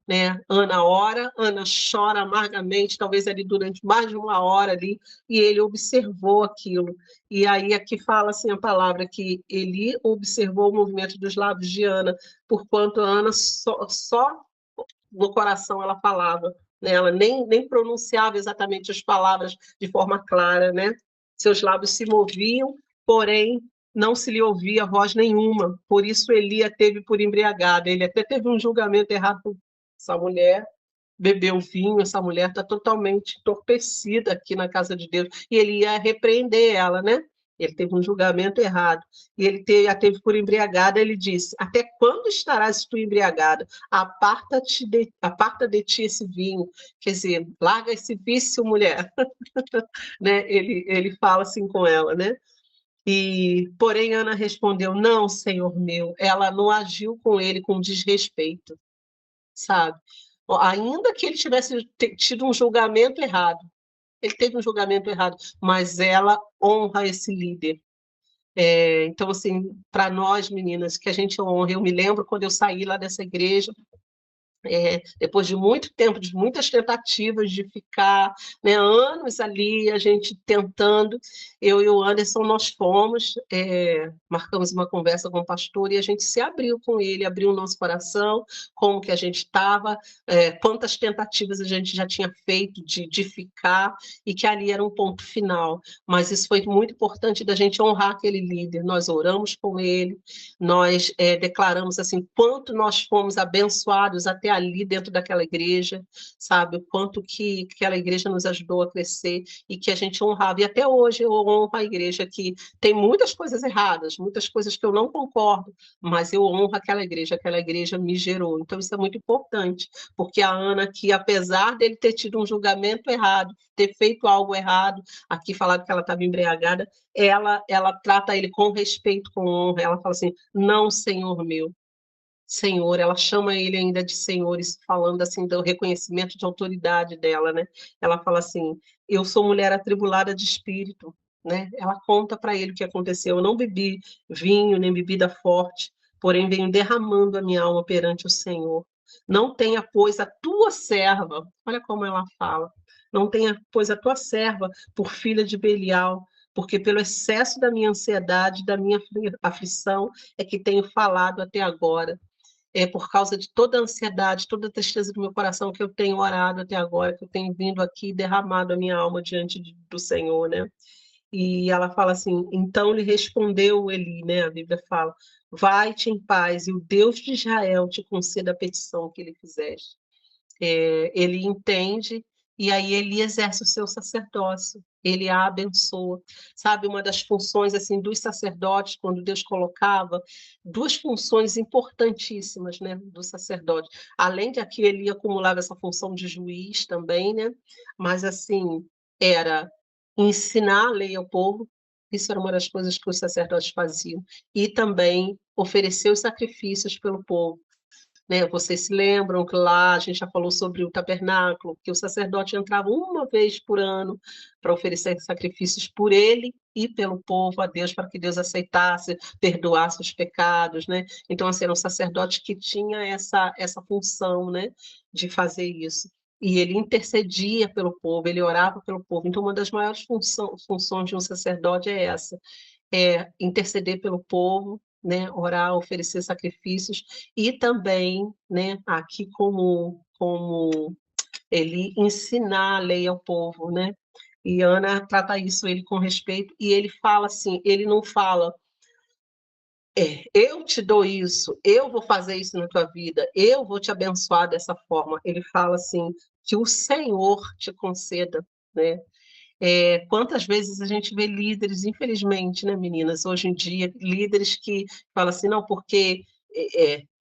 Né? Ana ora, Ana chora amargamente, talvez ali durante mais de 1 hora ali, e ele observou aquilo. E aí aqui fala assim a palavra que Eli observou o movimento dos lábios de Ana, porquanto Ana só no coração ela falava, né? Ela nem pronunciava exatamente as palavras de forma clara, né? Seus lábios se moviam, porém não se lhe ouvia voz nenhuma. Por isso Eli a teve por embriagada. Ele até teve um julgamento errado por essa mulher, bebeu vinho, essa mulher está totalmente entorpecida aqui na casa de Deus. E ele ia repreender ela, né? Ele teve um julgamento errado. E ele a teve por embriagada, ele disse, até quando estarás tu embriagada? Aparta de ti esse vinho. Quer dizer, larga esse vício, mulher. Né? Ele fala assim com ela, né? Porém, Ana respondeu: não, Senhor meu. Ela não agiu com ele com desrespeito, sabe? Ainda que ele tivesse tido um julgamento errado, ele teve um julgamento errado, mas ela honra esse líder. Então, assim, para nós, meninas, que a gente honra. Eu me lembro quando eu saí lá dessa igreja, depois de muito tempo, de muitas tentativas de ficar, né, anos ali, a gente tentando, eu e o Anderson, nós fomos, marcamos uma conversa com o pastor e a gente se abriu com ele, abriu o nosso coração, como que a gente estava, quantas tentativas a gente já tinha feito de ficar, e que ali era um ponto final. Mas isso foi muito importante da gente honrar aquele líder. Nós oramos com ele, nós declaramos assim quanto nós fomos abençoados até ali dentro daquela igreja, sabe? O quanto que aquela igreja nos ajudou a crescer e que a gente honrava. E até hoje eu honro a igreja, que tem muitas coisas erradas, muitas coisas que eu não concordo, mas eu honro aquela igreja me gerou. Então isso é muito importante, porque a Ana, que apesar dele ter tido um julgamento errado, ter feito algo errado, aqui falaram que ela estava embriagada, ela trata ele com respeito, com honra. Ela fala assim: não, Senhor meu. Senhor, ela chama ele ainda de Senhor, isso falando assim do reconhecimento de autoridade dela, né? Ela fala assim: eu sou mulher atribulada de espírito, né? Ela conta para ele o que aconteceu. Eu não bebi vinho nem bebida forte, porém venho derramando a minha alma perante o Senhor. Não tenha, pois, a tua serva, olha como ela fala, não tenha, pois, a tua serva por filha de Belial, porque pelo excesso da minha ansiedade, da minha aflição, é que tenho falado até agora. É por causa de toda a ansiedade, toda a tristeza do meu coração que eu tenho orado até agora, que eu tenho vindo aqui e derramado a minha alma diante do Senhor, né? E ela fala assim: então lhe respondeu Eli, né? A Bíblia fala: vai-te em paz, e o Deus de Israel te conceda a petição que lhe fizeste. Ele entende, e aí ele exerce o seu sacerdócio, ele a abençoa. Sabe, uma das funções assim dos sacerdotes, quando Deus colocava, duas funções importantíssimas, né, do sacerdote. Além de que ele acumulava essa função de juiz também, né, mas assim, era ensinar a lei ao povo, isso era uma das coisas que os sacerdotes faziam, e também oferecer os sacrifícios pelo povo, né? Vocês se lembram que lá a gente já falou sobre o tabernáculo, que o sacerdote entrava uma vez por ano para oferecer sacrifícios por ele e pelo povo a Deus, para que Deus aceitasse, perdoasse os pecados, né? Então, assim, era um sacerdote que tinha essa função, né, de fazer isso. E ele intercedia pelo povo, ele orava pelo povo. Então, uma das maiores funções de um sacerdote é essa, interceder pelo povo, né, orar, oferecer sacrifícios, e também, né, aqui como ele ensinar a lei ao povo, né? E Ana trata isso ele com respeito, e ele fala assim, ele não fala: eu te dou isso, eu vou fazer isso na tua vida, eu vou te abençoar dessa forma. Ele fala assim: que o Senhor te conceda, né? Quantas vezes a gente vê líderes, infelizmente, né, meninas, hoje em dia, líderes que falam assim: não, porque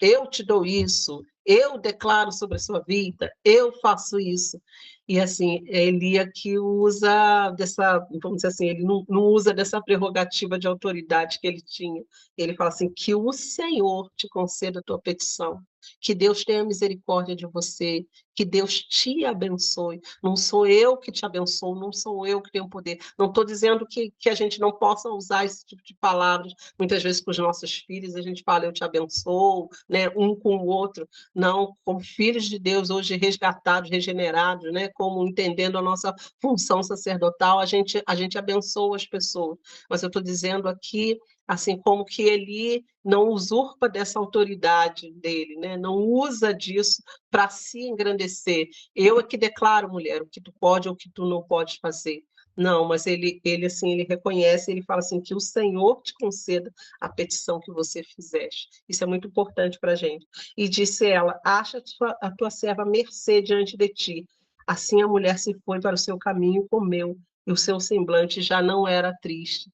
eu te dou isso, eu declaro sobre a sua vida, eu faço isso. E assim, ele aqui usa dessa, vamos dizer assim, ele não usa dessa prerrogativa de autoridade que ele tinha. Ele fala assim: que o Senhor te conceda a tua petição, que Deus tenha misericórdia de você, que Deus te abençoe. Não sou eu que te abençoo, não sou eu que tenho poder. Não estou dizendo que a gente não possa usar esse tipo de palavras. Muitas vezes com os nossos filhos a gente fala: eu te abençoo, né, um com o outro. Não, como filhos de Deus, hoje resgatados, regenerados, né, como entendendo a nossa função sacerdotal, a gente abençoa as pessoas. Mas eu estou dizendo aqui, assim, como que ele não usurpa dessa autoridade dele, né? Não usa disso para se engrandecer. Eu é que declaro, mulher, o que tu pode ou o que tu não pode fazer. Não, mas ele assim, ele reconhece, ele fala assim: que o Senhor te conceda a petição que você fizeste. Isso é muito importante para a gente. E disse ela: acha a tua serva mercê diante de ti. Assim a mulher se foi para o seu caminho e comeu, e o seu semblante já não era triste.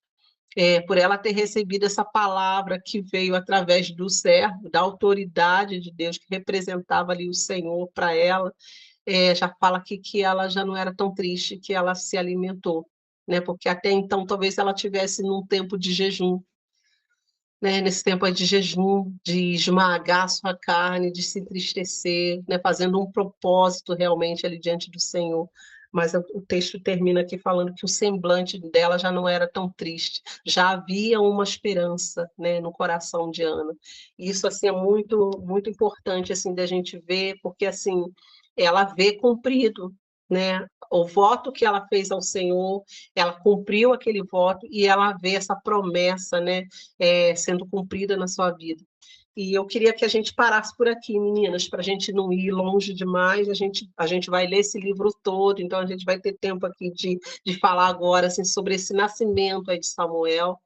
Por ela ter recebido essa palavra que veio através do servo, da autoridade de Deus, que representava ali o Senhor para ela, já fala aqui que ela já não era tão triste, que ela se alimentou, né? Porque até então talvez ela tivesse num tempo de jejum, né? Nesse tempo aí de jejum, de esmagar a sua carne, de se entristecer, né? Fazendo um propósito realmente ali diante do Senhor. Mas o texto termina aqui falando que o semblante dela já não era tão triste, já havia uma esperança, né, no coração de Ana. E isso assim é muito muito importante assim da gente ver, porque assim ela vê cumprido, né, o voto que ela fez ao Senhor, ela cumpriu aquele voto e ela vê essa promessa, né, sendo cumprida na sua vida. E eu queria que a gente parasse por aqui, meninas, para a gente não ir longe demais. A gente vai ler esse livro todo, então a gente vai ter tempo aqui de falar agora assim, sobre esse nascimento aí de Samuel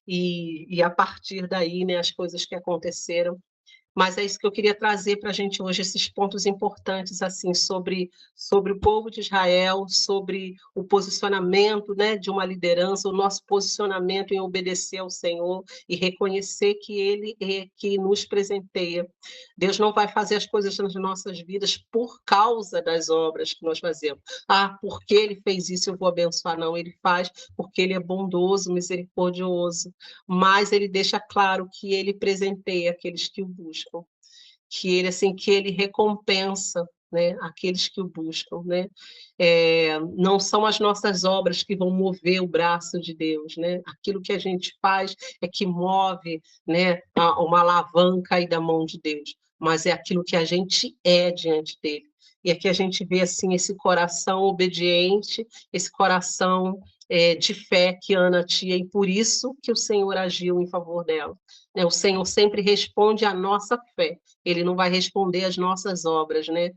e a partir daí, né, as coisas que aconteceram. Mas é isso que eu queria trazer para a gente hoje, esses pontos importantes assim sobre o povo de Israel, sobre o posicionamento, né, de uma liderança, o nosso posicionamento em obedecer ao Senhor e reconhecer que Ele é que nos presenteia. Deus não vai fazer as coisas nas nossas vidas por causa das obras que nós fazemos. Ah, porque Ele fez isso, eu vou abençoar. Não, Ele faz porque Ele é bondoso, misericordioso, mas Ele deixa claro que Ele presenteia aqueles que o buscam, que ele assim que ele recompensa, né, aqueles que o buscam, né? Não são as nossas obras que vão mover o braço de Deus, né? Aquilo que a gente faz é que move, né, uma alavanca aí da mão de Deus, mas é aquilo que a gente é diante dele. E aqui a gente vê assim esse coração obediente, esse coração de fé que Ana tinha, e por isso que o Senhor agiu em favor dela. Né? O Senhor sempre responde à nossa fé, Ele não vai responder às nossas obras, né?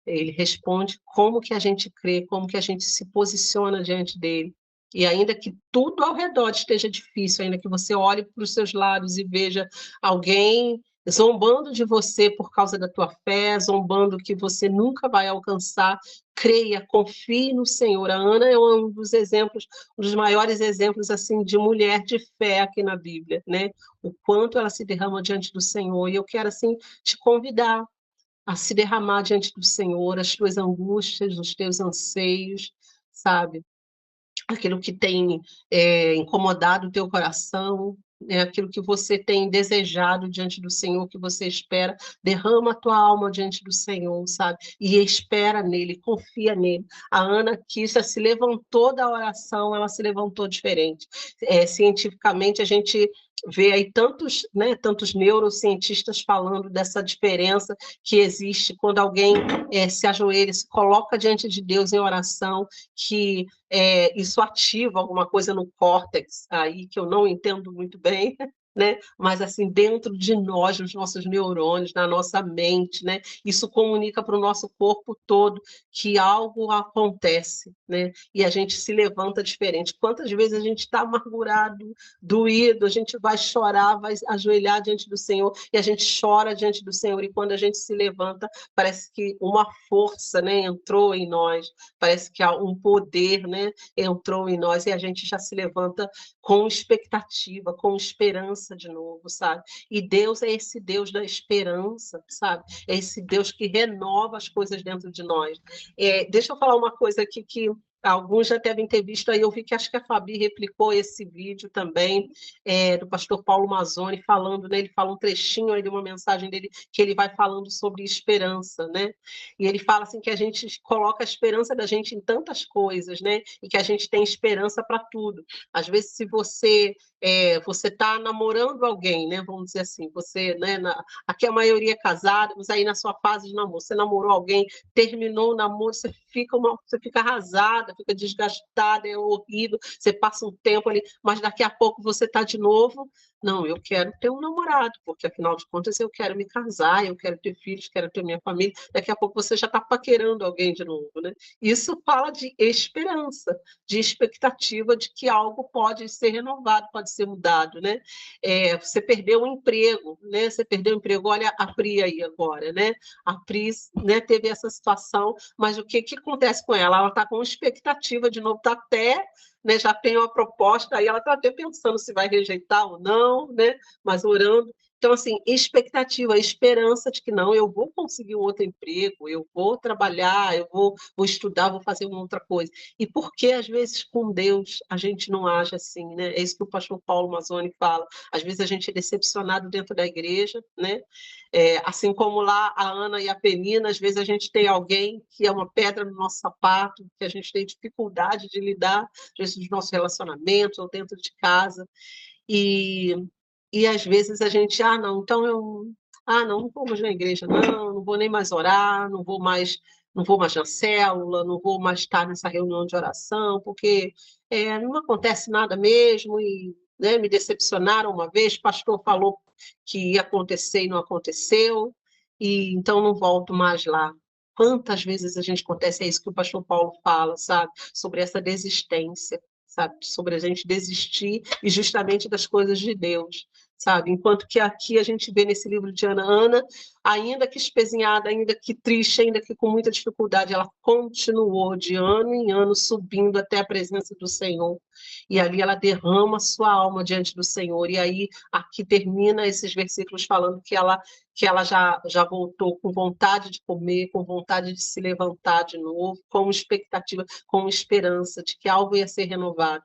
Ele responde como que a gente crê, como que a gente se posiciona diante dele. E ainda que tudo ao redor esteja difícil, ainda que você olhe para os seus lados e veja alguém zombando de você por causa da tua fé, zombando que você nunca vai alcançar, creia, confie no Senhor. A Ana é um dos exemplos, um dos maiores exemplos assim de mulher de fé aqui na Bíblia, né? O quanto ela se derrama diante do Senhor. E eu quero assim te convidar a se derramar diante do Senhor, as tuas angústias, os teus anseios, sabe? Aquilo que tem incomodado o teu coração, né? Aquilo que você tem desejado diante do Senhor, que você espera, derrama a tua alma diante do Senhor, sabe? E espera nele, confia nele. A Ana Kissa se levantou da oração, ela se levantou diferente. Cientificamente, a gente vê aí tantos, né, tantos neurocientistas falando dessa diferença que existe quando alguém se ajoelha, se coloca diante de Deus em oração, que isso ativa alguma coisa no córtex aí que eu não entendo muito bem, né? Mas assim dentro de nós, nos nossos neurônios, na nossa mente, né? Isso comunica para o nosso corpo todo que algo acontece, né? E a gente se levanta diferente. Quantas vezes a gente está amargurado, doído, a gente vai chorar, vai ajoelhar diante do Senhor e a gente chora diante do Senhor, e quando a gente se levanta, parece que uma força, né, entrou em nós, parece que há um poder, né, entrou em nós, e a gente já se levanta com expectativa, com esperança de novo, sabe? E Deus é esse Deus da esperança, sabe? É esse Deus que renova as coisas dentro de nós. Deixa eu falar uma coisa aqui que alguns já devem ter visto aí, eu vi que acho que a Fabi replicou esse vídeo também, do pastor Paulo Mazzoni, falando, né, ele fala um trechinho aí de uma mensagem dele, que ele vai falando sobre esperança, né? E ele fala assim que a gente coloca a esperança da gente em tantas coisas, né? E que a gente tem esperança para tudo. Às vezes, se você está namorando alguém, né? Vamos dizer assim, você, né? Aqui a maioria é casada, mas aí na sua fase de namoro, você namorou alguém, terminou o namoro, você fica arrasada, fica desgastada, é horrível, você passa um tempo ali, mas daqui a pouco você está de novo. Não, eu quero ter um namorado, porque afinal de contas eu quero me casar, eu quero ter filhos, quero ter minha família. Daqui a pouco você já está paquerando alguém de novo, né? Isso fala de esperança, de expectativa de que algo pode ser renovado, pode ser mudado, né? Você perdeu um emprego, né? Você perdeu o emprego, olha a Pri aí agora, né? A Pri, né, teve essa situação, mas o que acontece com ela? Ela está com expectativa de novo, está até, né, já tem uma proposta, aí ela está até pensando se vai rejeitar ou não, né, mas orando, Então, assim, expectativa, esperança de que não, eu vou conseguir um outro emprego, eu vou trabalhar, eu vou estudar, vou fazer uma outra coisa. E por que, às vezes, com Deus, a gente não age assim, né? É isso que o pastor Paulo Mazzoni fala. Às vezes a gente é decepcionado dentro da igreja, né? Assim como lá a Ana e a Penina, às vezes a gente tem alguém que é uma pedra no nosso sapato, que a gente tem dificuldade de lidar, às vezes, nos nossos relacionamentos ou dentro de casa. E, às vezes a gente, não, então não vou mais na igreja, não vou nem mais orar, não vou mais na célula, não vou mais estar nessa reunião de oração, porque não acontece nada mesmo, e né, me decepcionaram uma vez, o pastor falou que ia acontecer e não aconteceu, e então não volto mais lá. Quantas vezes a gente acontece, é isso que o pastor Paulo fala, sabe? Sobre essa desistência, sabe? Sobre a gente desistir e justamente das coisas de Deus, sabe? Enquanto que aqui a gente vê nesse livro de Ana, ainda que espezinhada, ainda que triste, ainda que com muita dificuldade, ela continuou de ano em ano subindo até a presença do Senhor. E ali ela derrama sua alma diante do Senhor. E aí aqui termina esses versículos falando que ela já voltou com vontade de comer, com vontade de se levantar de novo, com expectativa, com esperança de que algo ia ser renovado.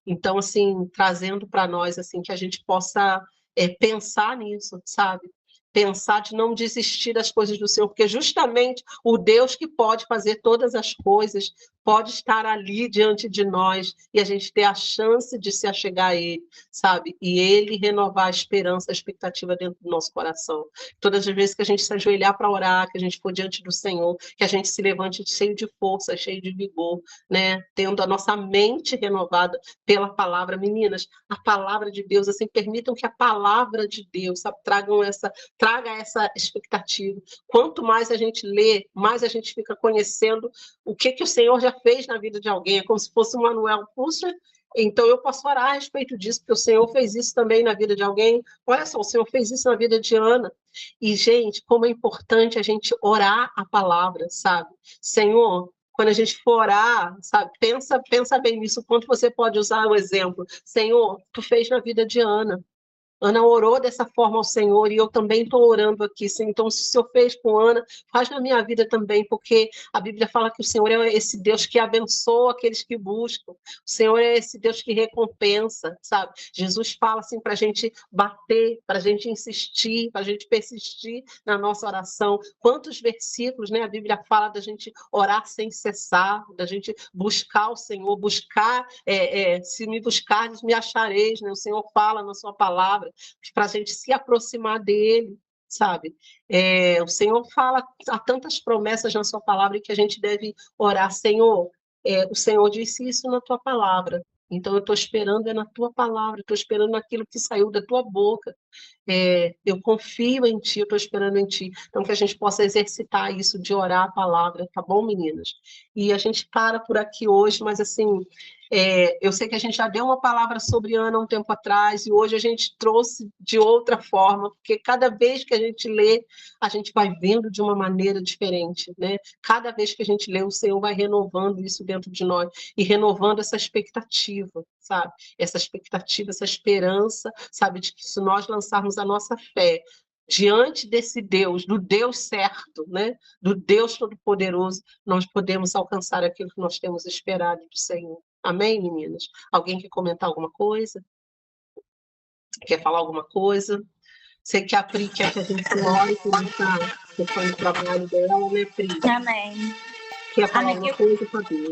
Então, assim, trazendo para nós assim que a gente possa pensar nisso, sabe? Pensar de não desistir das coisas do Senhor, porque justamente o Deus que pode fazer todas as coisas pode estar ali diante de nós e a gente ter a chance de se achegar a Ele, sabe? E Ele renovar a esperança, a expectativa dentro do nosso coração. Todas as vezes que a gente se ajoelhar para orar, que a gente for diante do Senhor, que a gente se levante cheio de força, cheio de vigor, né? Tendo a nossa mente renovada pela palavra. Meninas, a palavra de Deus, assim, permitam que a palavra de Deus, sabe, traga essa expectativa. Quanto mais a gente lê, mais a gente fica conhecendo o que o Senhor já fez na vida de alguém. É como se fosse um manual. Puxa, então eu posso orar a respeito disso, porque o Senhor fez isso também na vida de alguém. Olha só, o Senhor fez isso na vida de Ana. E, gente, como é importante a gente orar a palavra, sabe? Senhor, quando a gente for orar, sabe, pensa bem nisso, quanto você pode usar o exemplo. Senhor, tu fez na vida de Ana. Ana orou dessa forma ao Senhor e eu também estou orando aqui. Então, se o Senhor fez com Ana, faz na minha vida também, porque a Bíblia fala que o Senhor é esse Deus que abençoa aqueles que buscam. O Senhor é esse Deus que recompensa, sabe? Jesus fala assim para a gente bater, para a gente insistir, para a gente persistir na nossa oração. Quantos versículos, né? A Bíblia fala da gente orar sem cessar, da gente buscar o Senhor, se me buscardes, me achareis, né? O Senhor fala na sua palavra, para a gente se aproximar dele, sabe? O Senhor fala, há tantas promessas na sua palavra que a gente deve orar, Senhor, o Senhor disse isso na tua palavra, então eu estou esperando na tua palavra, estou esperando naquilo que saiu da tua boca, eu confio em ti, eu estou esperando em ti, então que a gente possa exercitar isso de orar a palavra, tá bom, meninas? E a gente para por aqui hoje, mas assim, eu sei que a gente já deu uma palavra sobre Ana um tempo atrás, e hoje a gente trouxe de outra forma, porque cada vez que a gente lê, a gente vai vendo de uma maneira diferente, né? Cada vez que a gente lê, o Senhor vai renovando isso dentro de nós, e renovando essa expectativa, sabe? Essa expectativa, essa esperança, sabe? De que se nós lançarmos a nossa fé diante desse Deus, do Deus certo, né? Do Deus Todo-Poderoso, nós podemos alcançar aquilo que nós temos esperado do Senhor. Amém, meninas? Alguém quer comentar alguma coisa? Quer falar alguma coisa? Sei que a Pri quer que a gente ore, que não está fazendo o trabalho dela, né, Pri? Amém. Quer falar alguma coisa, Fabinho?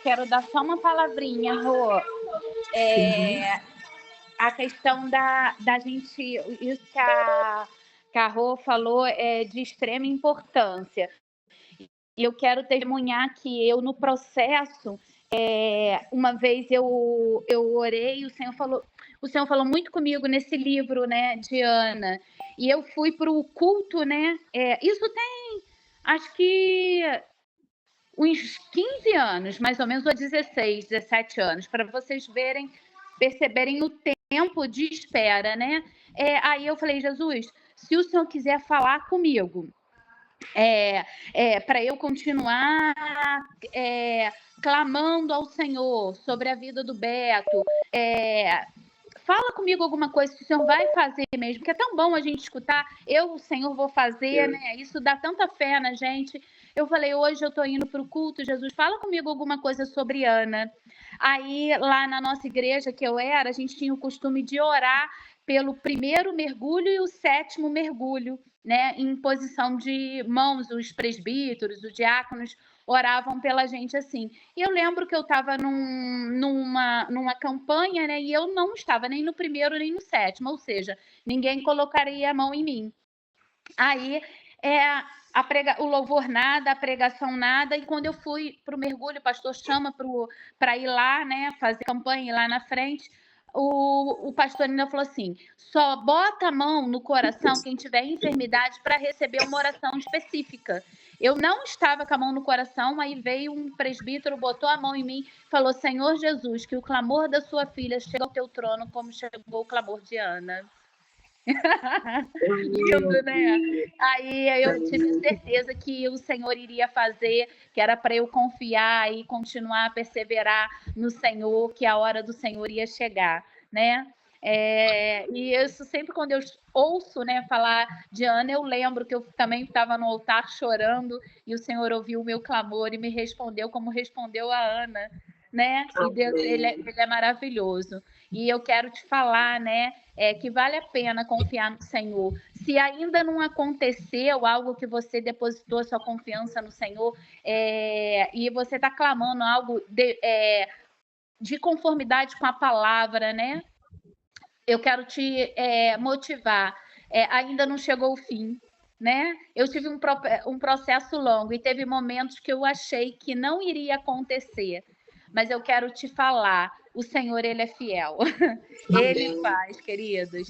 Quero dar só uma palavrinha, Rô. A questão da gente, isso que a Rô falou é de extrema importância. E eu quero testemunhar que eu, no processo, uma vez eu orei, o Senhor falou muito comigo nesse livro, né, de Ana, e eu fui para o culto, né, isso tem, acho que uns 15 anos, mais ou menos, ou 16, 17 anos, para vocês perceberem o tempo de espera, né, aí eu falei, Jesus, se o Senhor quiser falar comigo, para eu continuar clamando ao Senhor sobre a vida do Beto, fala comigo alguma coisa que o Senhor vai fazer mesmo, que é tão bom a gente escutar, o Senhor, vou fazer, né? Isso dá tanta fé na gente. Eu falei, hoje eu tô indo pro culto, Jesus, fala comigo alguma coisa sobre Ana. Aí, lá na nossa igreja que eu era, a gente tinha o costume de orar pelo primeiro mergulho e o sétimo mergulho, né? Em posição de mãos, os presbíteros, os diáconos oravam pela gente assim. E eu lembro que eu estava numa campanha, né? E eu não estava nem no primeiro nem no sétimo, ou seja, ninguém colocaria a mão em mim. Aí o louvor nada, a pregação nada, e quando eu fui para o mergulho, o pastor chama para ir lá, né, fazer campanha, ir lá na frente, o pastor ainda falou assim, só bota a mão no coração quem tiver enfermidade para receber uma oração específica. Eu não estava com a mão no coração, aí veio um presbítero, botou a mão em mim, falou, Senhor Jesus, que o clamor da sua filha chegue ao teu trono como chegou o clamor de Ana. Lindo, né? Aí eu tive certeza que o Senhor iria fazer, que era para eu confiar e continuar a perseverar no Senhor, que a hora do Senhor ia chegar, né? E isso sempre quando eu ouço, né, falar de Ana, eu lembro que eu também estava no altar chorando e o Senhor ouviu o meu clamor e me respondeu como respondeu a Ana, né? E Deus, ele é maravilhoso. E eu quero te falar, né, que vale a pena confiar no Senhor. Se ainda não aconteceu algo que você depositou sua confiança no Senhor e você está clamando algo de conformidade com a palavra, né? Eu quero te motivar. Ainda não chegou o fim, né? Eu tive um processo longo e teve momentos que eu achei que não iria acontecer. Mas eu quero te falar, o Senhor, Ele é fiel. Ele faz, queridos.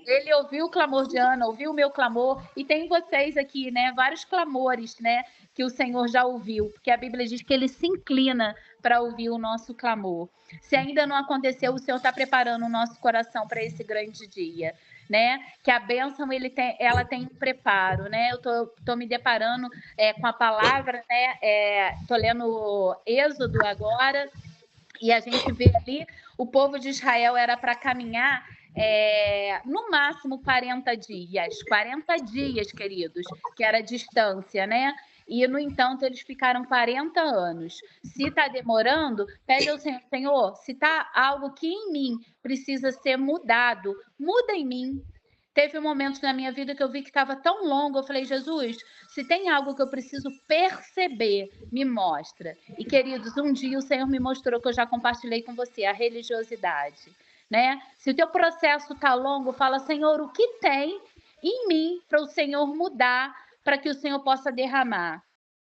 Ele ouviu o clamor de Ana, ouviu o meu clamor, e tem vocês aqui, né? Vários clamores, né? Que o Senhor já ouviu, porque a Bíblia diz que Ele se inclina para ouvir o nosso clamor. Se ainda não aconteceu, o Senhor está preparando o nosso coração para esse grande dia, né? Que a bênção ela tem um preparo, né? Eu tô me deparando com a palavra, né? Tô lendo Êxodo agora e a gente vê ali o povo de Israel era para caminhar no máximo 40 dias. 40 dias, queridos, que era a distância, né? E, no entanto, eles ficaram 40 anos. Se está demorando, pede ao Senhor, Senhor, se está algo que em mim precisa ser mudado, muda em mim. Teve momentos na minha vida que eu vi que estava tão longo, eu falei, Jesus, se tem algo que eu preciso perceber, me mostra. E, queridos, um dia o Senhor me mostrou, que eu já compartilhei com você, a religiosidade, né? Se o teu processo está longo, fala, Senhor, o que tem em mim para o Senhor mudar, para que o Senhor possa derramar,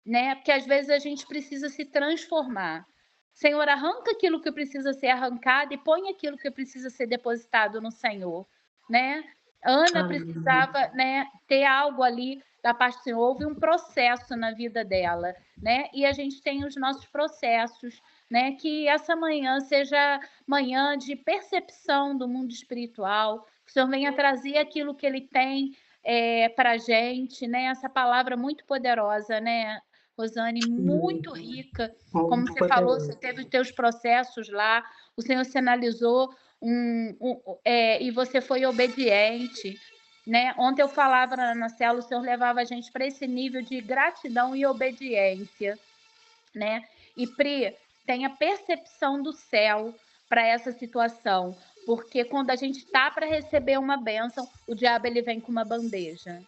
né? Porque às vezes a gente precisa se transformar. Senhor, arranca aquilo que precisa ser arrancado e põe aquilo que precisa ser depositado no Senhor, né? Ana precisava, né, ter algo ali da parte do Senhor. Houve um processo na vida dela, né? E a gente tem os nossos processos, né? Que essa manhã seja manhã de percepção do mundo espiritual, que o Senhor venha trazer aquilo que Ele tem para a gente, né? Essa palavra muito poderosa, né, Rosane? Muito rica. Como você falou, você teve os teus processos lá, o Senhor sinalizou e você foi obediente, né? Ontem eu falava na célula, o Senhor levava a gente para esse nível de gratidão e obediência, né? E Pri, tenha percepção do céu para essa situação, porque quando a gente está para receber uma bênção, o diabo ele vem com uma bandeja.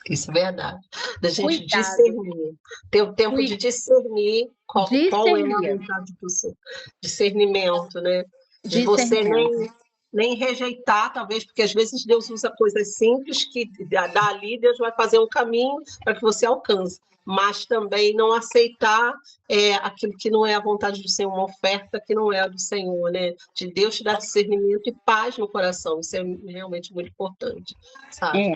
Isso é verdade. Da gente discernir, ter o tempo de discernir qual é a vontade do Senhor. Discernimento, né? De você nem rejeitar, talvez, porque às vezes Deus usa coisas simples que dali Deus vai fazer um caminho para que você alcance, mas também não aceitar aquilo que não é a vontade do Senhor, uma oferta que não é a do Senhor, né? De Deus te dar discernimento e paz no coração, isso é realmente muito importante, sabe?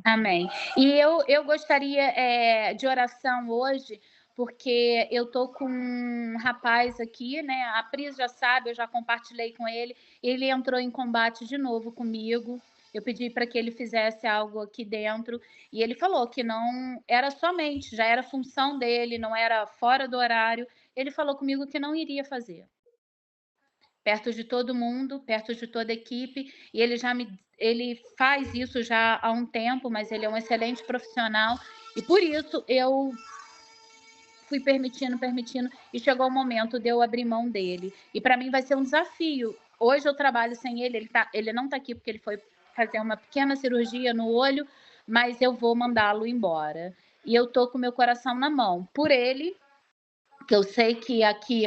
Amém. E eu gostaria de oração hoje, porque eu tô com um rapaz aqui, né? A Pris já sabe, eu já compartilhei com ele. Ele entrou em combate de novo comigo. Eu pedi para que ele fizesse algo aqui dentro e ele falou que não era somente, já era função dele, não era fora do horário. Ele falou comigo que não iria fazer. perto de todo mundo, perto de toda a equipe, e ele faz isso já há um tempo, mas ele é um excelente profissional, e por isso eu fui permitindo, e chegou o momento de eu abrir mão dele. E para mim vai ser um desafio. Hoje eu trabalho sem ele, ele não está aqui porque ele foi fazer uma pequena cirurgia no olho, mas eu vou mandá-lo embora. E eu tô com meu coração na mão por ele, que eu sei que aqui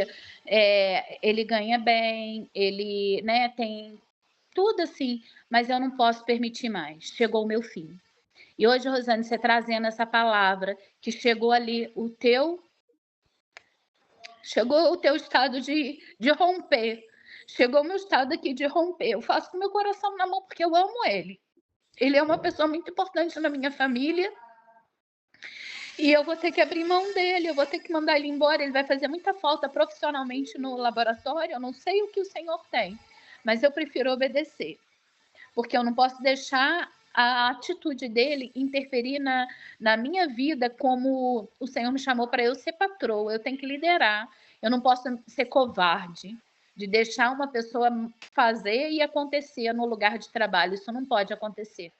ele ganha bem, ele, né, tem tudo assim, mas eu não posso permitir mais. Chegou o meu fim. E hoje, Rosane, você trazendo essa palavra, que chegou ali chegou o teu estado de romper. Chegou o meu estado aqui de romper. Eu faço com meu coração na mão porque eu amo ele. Ele é uma pessoa muito importante na minha família. E eu vou ter que abrir mão dele, eu vou ter que mandar ele embora. Ele vai fazer muita falta profissionalmente no laboratório. Eu não sei o que o Senhor tem, mas eu prefiro obedecer. Porque eu não posso deixar a atitude dele interferir na minha vida, como o Senhor me chamou para eu ser patroa. Eu tenho que liderar. Eu não posso ser covarde de deixar uma pessoa fazer e acontecer no lugar de trabalho. Isso não pode acontecer.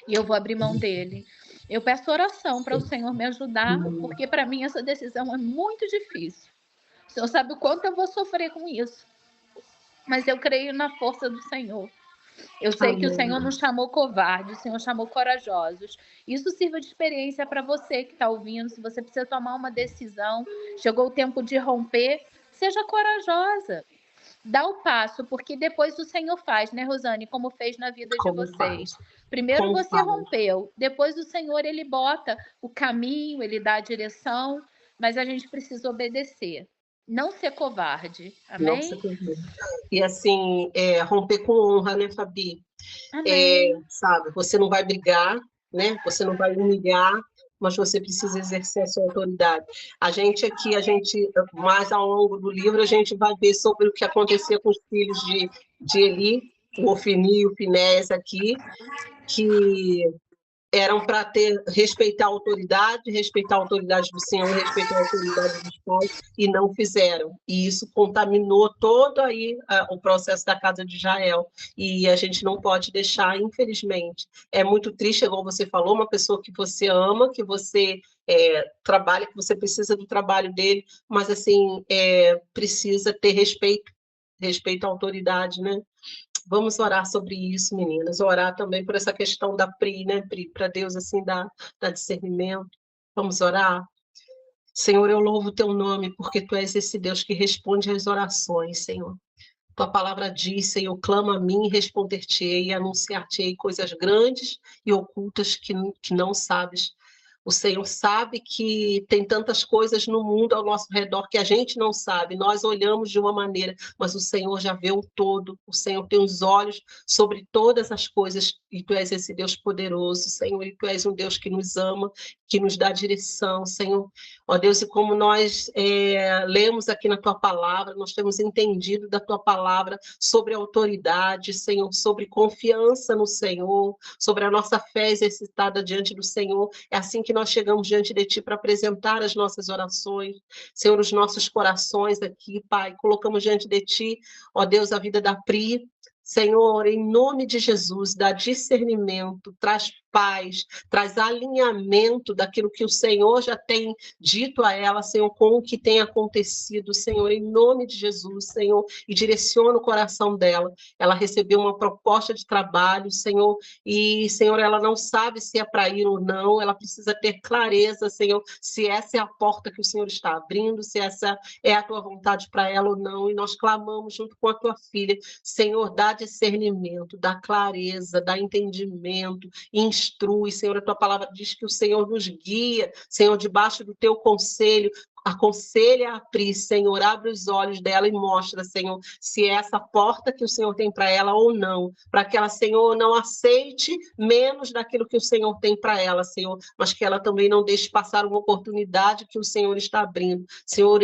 E eu vou abrir mão dele. Eu peço oração para o Senhor me ajudar, porque para mim essa decisão é muito difícil. O Senhor sabe o quanto eu vou sofrer com isso. Mas eu creio na força do Senhor. Eu sei que o Senhor não chamou covardes, o Senhor chamou corajosos. Isso sirva de experiência para você que está ouvindo. Se você precisa tomar uma decisão, chegou o tempo de romper, seja corajosa. Dá o passo, porque depois o Senhor faz, né, Rosane? Como fez na vida de vocês. Primeiro você rompeu, depois o Senhor, ele bota o caminho, ele dá a direção, mas a gente precisa obedecer. Não ser covarde, amém? Não ser covarde. E assim, romper com honra, né, Fabi? Amém. Sabe, você não vai brigar, né? Você não vai humilhar, mas você precisa exercer a sua autoridade. A gente aqui, mais ao longo do livro, a gente vai ver sobre o que acontecia com os filhos de Eli, o Ofni e o Finéias aqui, que eram para respeitar a autoridade do Senhor, respeitar a autoridade dos pais, e não fizeram. E isso contaminou todo aí o processo da casa de Israel. E a gente não pode deixar, infelizmente. É muito triste, igual você falou, uma pessoa que você ama, que você trabalha, que você precisa do trabalho dele, mas assim, precisa ter respeito à autoridade, né? Vamos orar sobre isso, meninas. Orar também por essa questão da Pri, né, Pri? Para Deus, assim, dar discernimento. Vamos orar? Senhor, eu louvo o teu nome, porque tu és esse Deus que responde às orações, Senhor. Tua palavra diz, Senhor, clama a mim e responder-te-ei e anunciar-te-ei coisas grandes e ocultas que não sabes. O Senhor sabe que tem tantas coisas no mundo ao nosso redor que a gente não sabe. Nós olhamos de uma maneira, mas o Senhor já vê o todo. O Senhor tem os olhos sobre todas as coisas. E Tu és esse Deus poderoso, Senhor. E Tu és um Deus que nos ama, que nos dá direção, Senhor. Ó Deus, e como nós lemos aqui na Tua palavra, nós temos entendido da Tua palavra sobre autoridade, Senhor, sobre confiança no Senhor, sobre a nossa fé exercitada diante do Senhor. É assim que nós chegamos diante de Ti para apresentar as nossas orações, Senhor, os nossos corações aqui, Pai. Colocamos diante de Ti, ó Deus, a vida da Pri. Senhor, em nome de Jesus, dá discernimento, traz paz, traz alinhamento daquilo que o Senhor já tem dito a ela, Senhor, com o que tem acontecido, Senhor, em nome de Jesus, Senhor, e direciona o coração dela. Ela recebeu uma proposta de trabalho, Senhor, e, Senhor, ela não sabe se é para ir ou não, ela precisa ter clareza, Senhor, se essa é a porta que o Senhor está abrindo, se essa é a tua vontade para ela ou não, e nós clamamos junto com a tua filha, Senhor, dá discernimento, dá clareza, dá entendimento, instrui, Senhor, a tua palavra diz que o Senhor nos guia, Senhor, debaixo do teu conselho, aconselha a Pri, Senhor, abre os olhos dela e mostra, Senhor, se é essa porta que o Senhor tem para ela ou não, para que ela, Senhor, não aceite menos daquilo que o Senhor tem para ela, Senhor, mas que ela também não deixe passar uma oportunidade que o Senhor está abrindo. Senhor,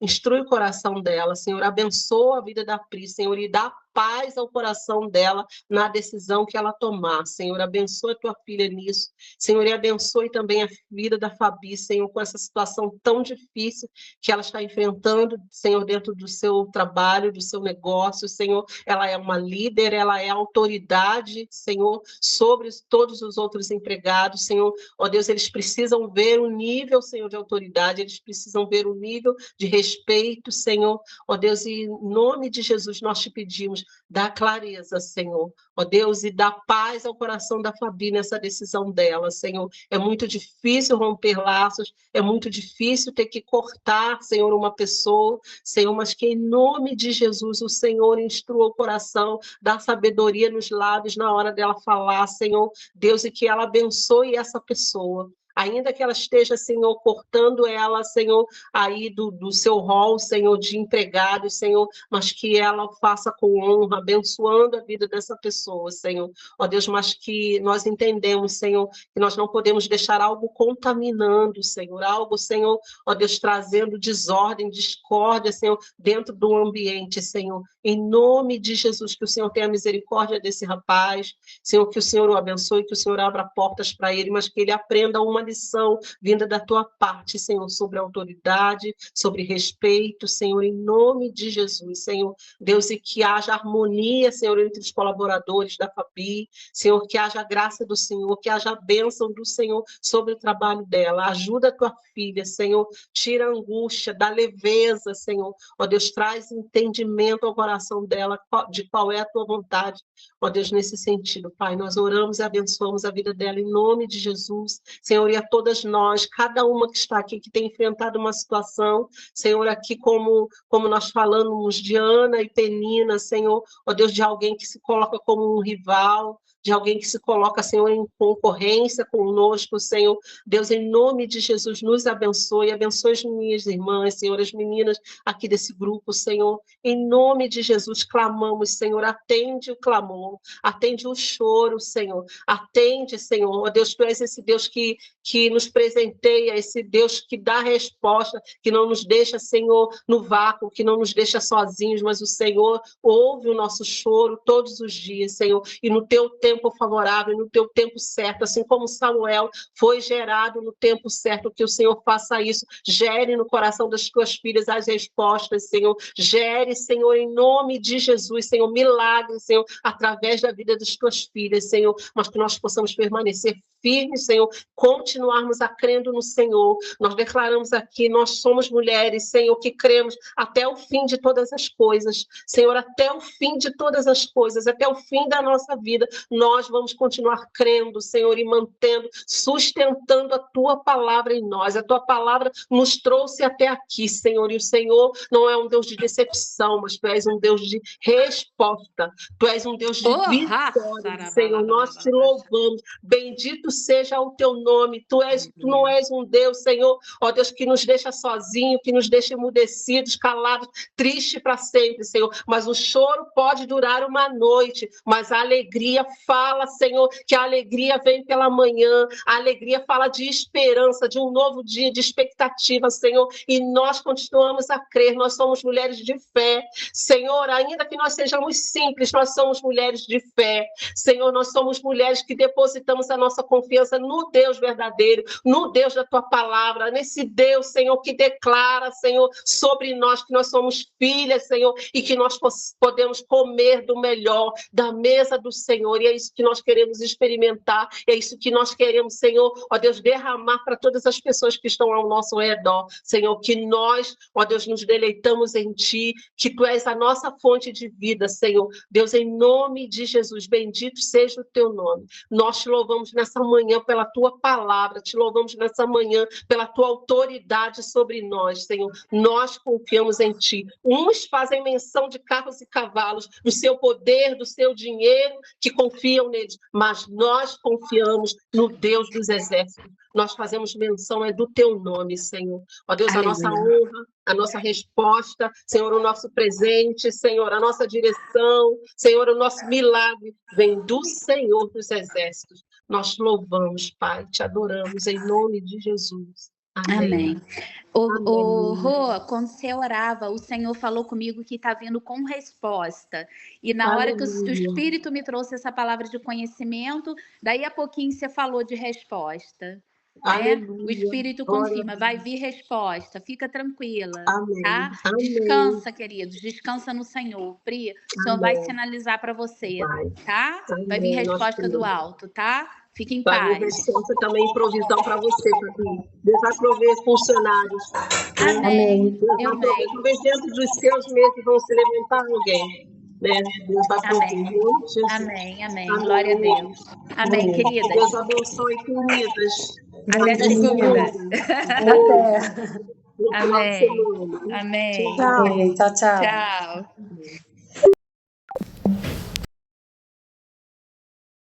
instrui o coração dela, Senhor, abençoa a vida da Pri, Senhor, e dá paz ao coração dela na decisão que ela tomar. Senhor, abençoa a tua filha nisso. Senhor, e abençoe também a vida da Fabi, Senhor, com essa situação tão difícil que ela está enfrentando, Senhor, dentro do seu trabalho, do seu negócio, Senhor. Ela é uma líder, ela é autoridade, Senhor, sobre todos os outros empregados, Senhor. Ó Deus, eles precisam ver o nível, Senhor, de autoridade, eles precisam ver o nível de respeito, Senhor. Ó Deus, e em nome de Jesus nós te pedimos, dá clareza, Senhor. Ó Deus, e dá paz ao coração da Fabi nessa decisão dela, Senhor. É muito difícil romper laços, é muito difícil ter que cortar, Senhor, uma pessoa, Senhor, mas que em nome de Jesus o Senhor instrua o coração, dá sabedoria nos lábios na hora dela falar, Senhor, Deus, e que ela abençoe essa pessoa. Ainda que ela esteja, Senhor, cortando ela, Senhor, aí do seu rol, Senhor, de empregado, Senhor, mas que ela o faça com honra, abençoando a vida dessa pessoa, Senhor. Ó Deus, mas que nós entendemos, Senhor, que nós não podemos deixar algo contaminando, Senhor, algo, Senhor, ó Deus, trazendo desordem, discórdia, Senhor, dentro do ambiente, Senhor. Em nome de Jesus, que o Senhor tenha misericórdia desse rapaz, Senhor, que o Senhor o abençoe, que o Senhor abra portas para ele, mas que ele aprenda uma lição vinda da tua parte, Senhor, sobre autoridade, sobre respeito, Senhor, em nome de Jesus, Senhor, Deus, e que haja harmonia, Senhor, entre os colaboradores da Fabi, Senhor, que haja a graça do Senhor, que haja a bênção do Senhor sobre o trabalho dela, ajuda a tua filha, Senhor, tira a angústia, dá leveza, Senhor, ó Deus, traz entendimento ao coração dela de qual é a tua vontade, ó Deus, nesse sentido, Pai, nós oramos e abençoamos a vida dela em nome de Jesus, Senhor, e a todas nós, cada uma que está aqui, que tem enfrentado uma situação, Senhor, aqui como nós falamos de Ana e Penina, Senhor, ó Deus, de alguém que se coloca como um rival, de alguém que se coloca, Senhor, em concorrência conosco, Senhor. Deus, em nome de Jesus, nos abençoe, abençoe as minhas irmãs, Senhor, as meninas aqui desse grupo, Senhor. Em nome de Jesus, clamamos, Senhor, atende o clamor, atende o choro, Senhor. Atende, Senhor. Ó Deus, Tu és esse Deus que nos presenteia, esse Deus que dá resposta, que não nos deixa, Senhor, no vácuo, que não nos deixa sozinhos, mas o Senhor ouve o nosso choro todos os dias, Senhor, e no Teu tempo favorável, no Teu tempo certo, assim como Samuel foi gerado no tempo certo, que o Senhor faça isso, gere no coração das Tuas filhas as respostas, Senhor, gere, Senhor, em nome de Jesus, Senhor, milagre, Senhor, através da vida das Tuas filhas, Senhor, mas que nós possamos permanecer firmes, Senhor, continuarmos a crendo no Senhor. Nós declaramos aqui, nós somos mulheres, Senhor, que cremos até o fim de todas as coisas, Senhor, até o fim de todas as coisas, até o fim da nossa vida, nós vamos continuar crendo, Senhor, e mantendo, sustentando a Tua palavra em nós. A Tua palavra nos trouxe até aqui, Senhor, e o Senhor não é um Deus de decepção, mas Tu és um Deus de resposta, Tu és um Deus de vitória, Senhor, nós Te louvamos, bendito seja o Teu nome, Tu não és um Deus, Senhor, ó Deus, que nos deixa sozinho, que nos deixa emudecidos, calados, triste para sempre, Senhor, mas o choro pode durar uma noite, mas a alegria fala, Senhor, que a alegria vem pela manhã, a alegria fala de esperança, de um novo dia, de expectativa, Senhor, e nós continuamos a crer, nós somos mulheres de fé, Senhor, ainda que nós sejamos simples, nós somos mulheres de fé, Senhor, nós somos mulheres que depositamos a nossa confiança no Deus verdadeiro, no Deus da Tua palavra, nesse Deus, Senhor, que declara, Senhor, sobre nós que nós somos filhas, Senhor, e que nós podemos comer do melhor da mesa do Senhor, e é isso que nós queremos experimentar, é isso que nós queremos, Senhor, ó Deus, derramar para todas as pessoas que estão ao nosso redor, Senhor, que nós, ó Deus, nos deleitamos em Ti, que Tu és a nossa fonte de vida, Senhor, Deus, em nome de Jesus, bendito seja o Teu nome, nós Te louvamos nessa manhã pela Tua palavra, Te louvamos nessa manhã pela Tua autoridade sobre nós, Senhor, nós confiamos em Ti, uns fazem menção de carros e cavalos, do seu poder, do seu dinheiro, que confiam neles, mas nós confiamos no Deus dos exércitos. Nós fazemos menção do Teu nome, Senhor. Ó Deus, a nossa honra, a nossa resposta, Senhor, o nosso presente, Senhor, a nossa direção, Senhor, o nosso milagre vem do Senhor dos exércitos. Nós te louvamos, Pai, te adoramos em nome de Jesus. Amém. O Amém. Rô, quando você orava, o Senhor falou comigo que está vindo com resposta. E na hora que o Aleluia. Espírito me trouxe essa palavra de conhecimento, daí a pouquinho você falou de resposta. Né? Aleluia. O Espírito Glória a confirma, vai Deus. vir resposta, fica tranquila, Amém. tá? Amém. Descansa, queridos, descansa no Senhor. Pri, o Senhor vai Amém. sinalizar para você, Vai. tá? Vai vir Amém. Nós resposta do cremos. alto, tá? Fique em Vai vir paz. resposta também, provisão para você, Fabi. Deus vai prover funcionários. Né? Amém. Deus vai prover, talvez dentro dos seus meses vão se levantar alguém. Né? Deus vai prover. Amém. Jesus. Amém, amém. Amém. Glória a Deus. Amém, Amém. Que Deus queridas. abençoe, queridas. Até segunda. Até. No final de Amém. semana. Amém. Tchau. Amém. Tchau, tchau. Tchau.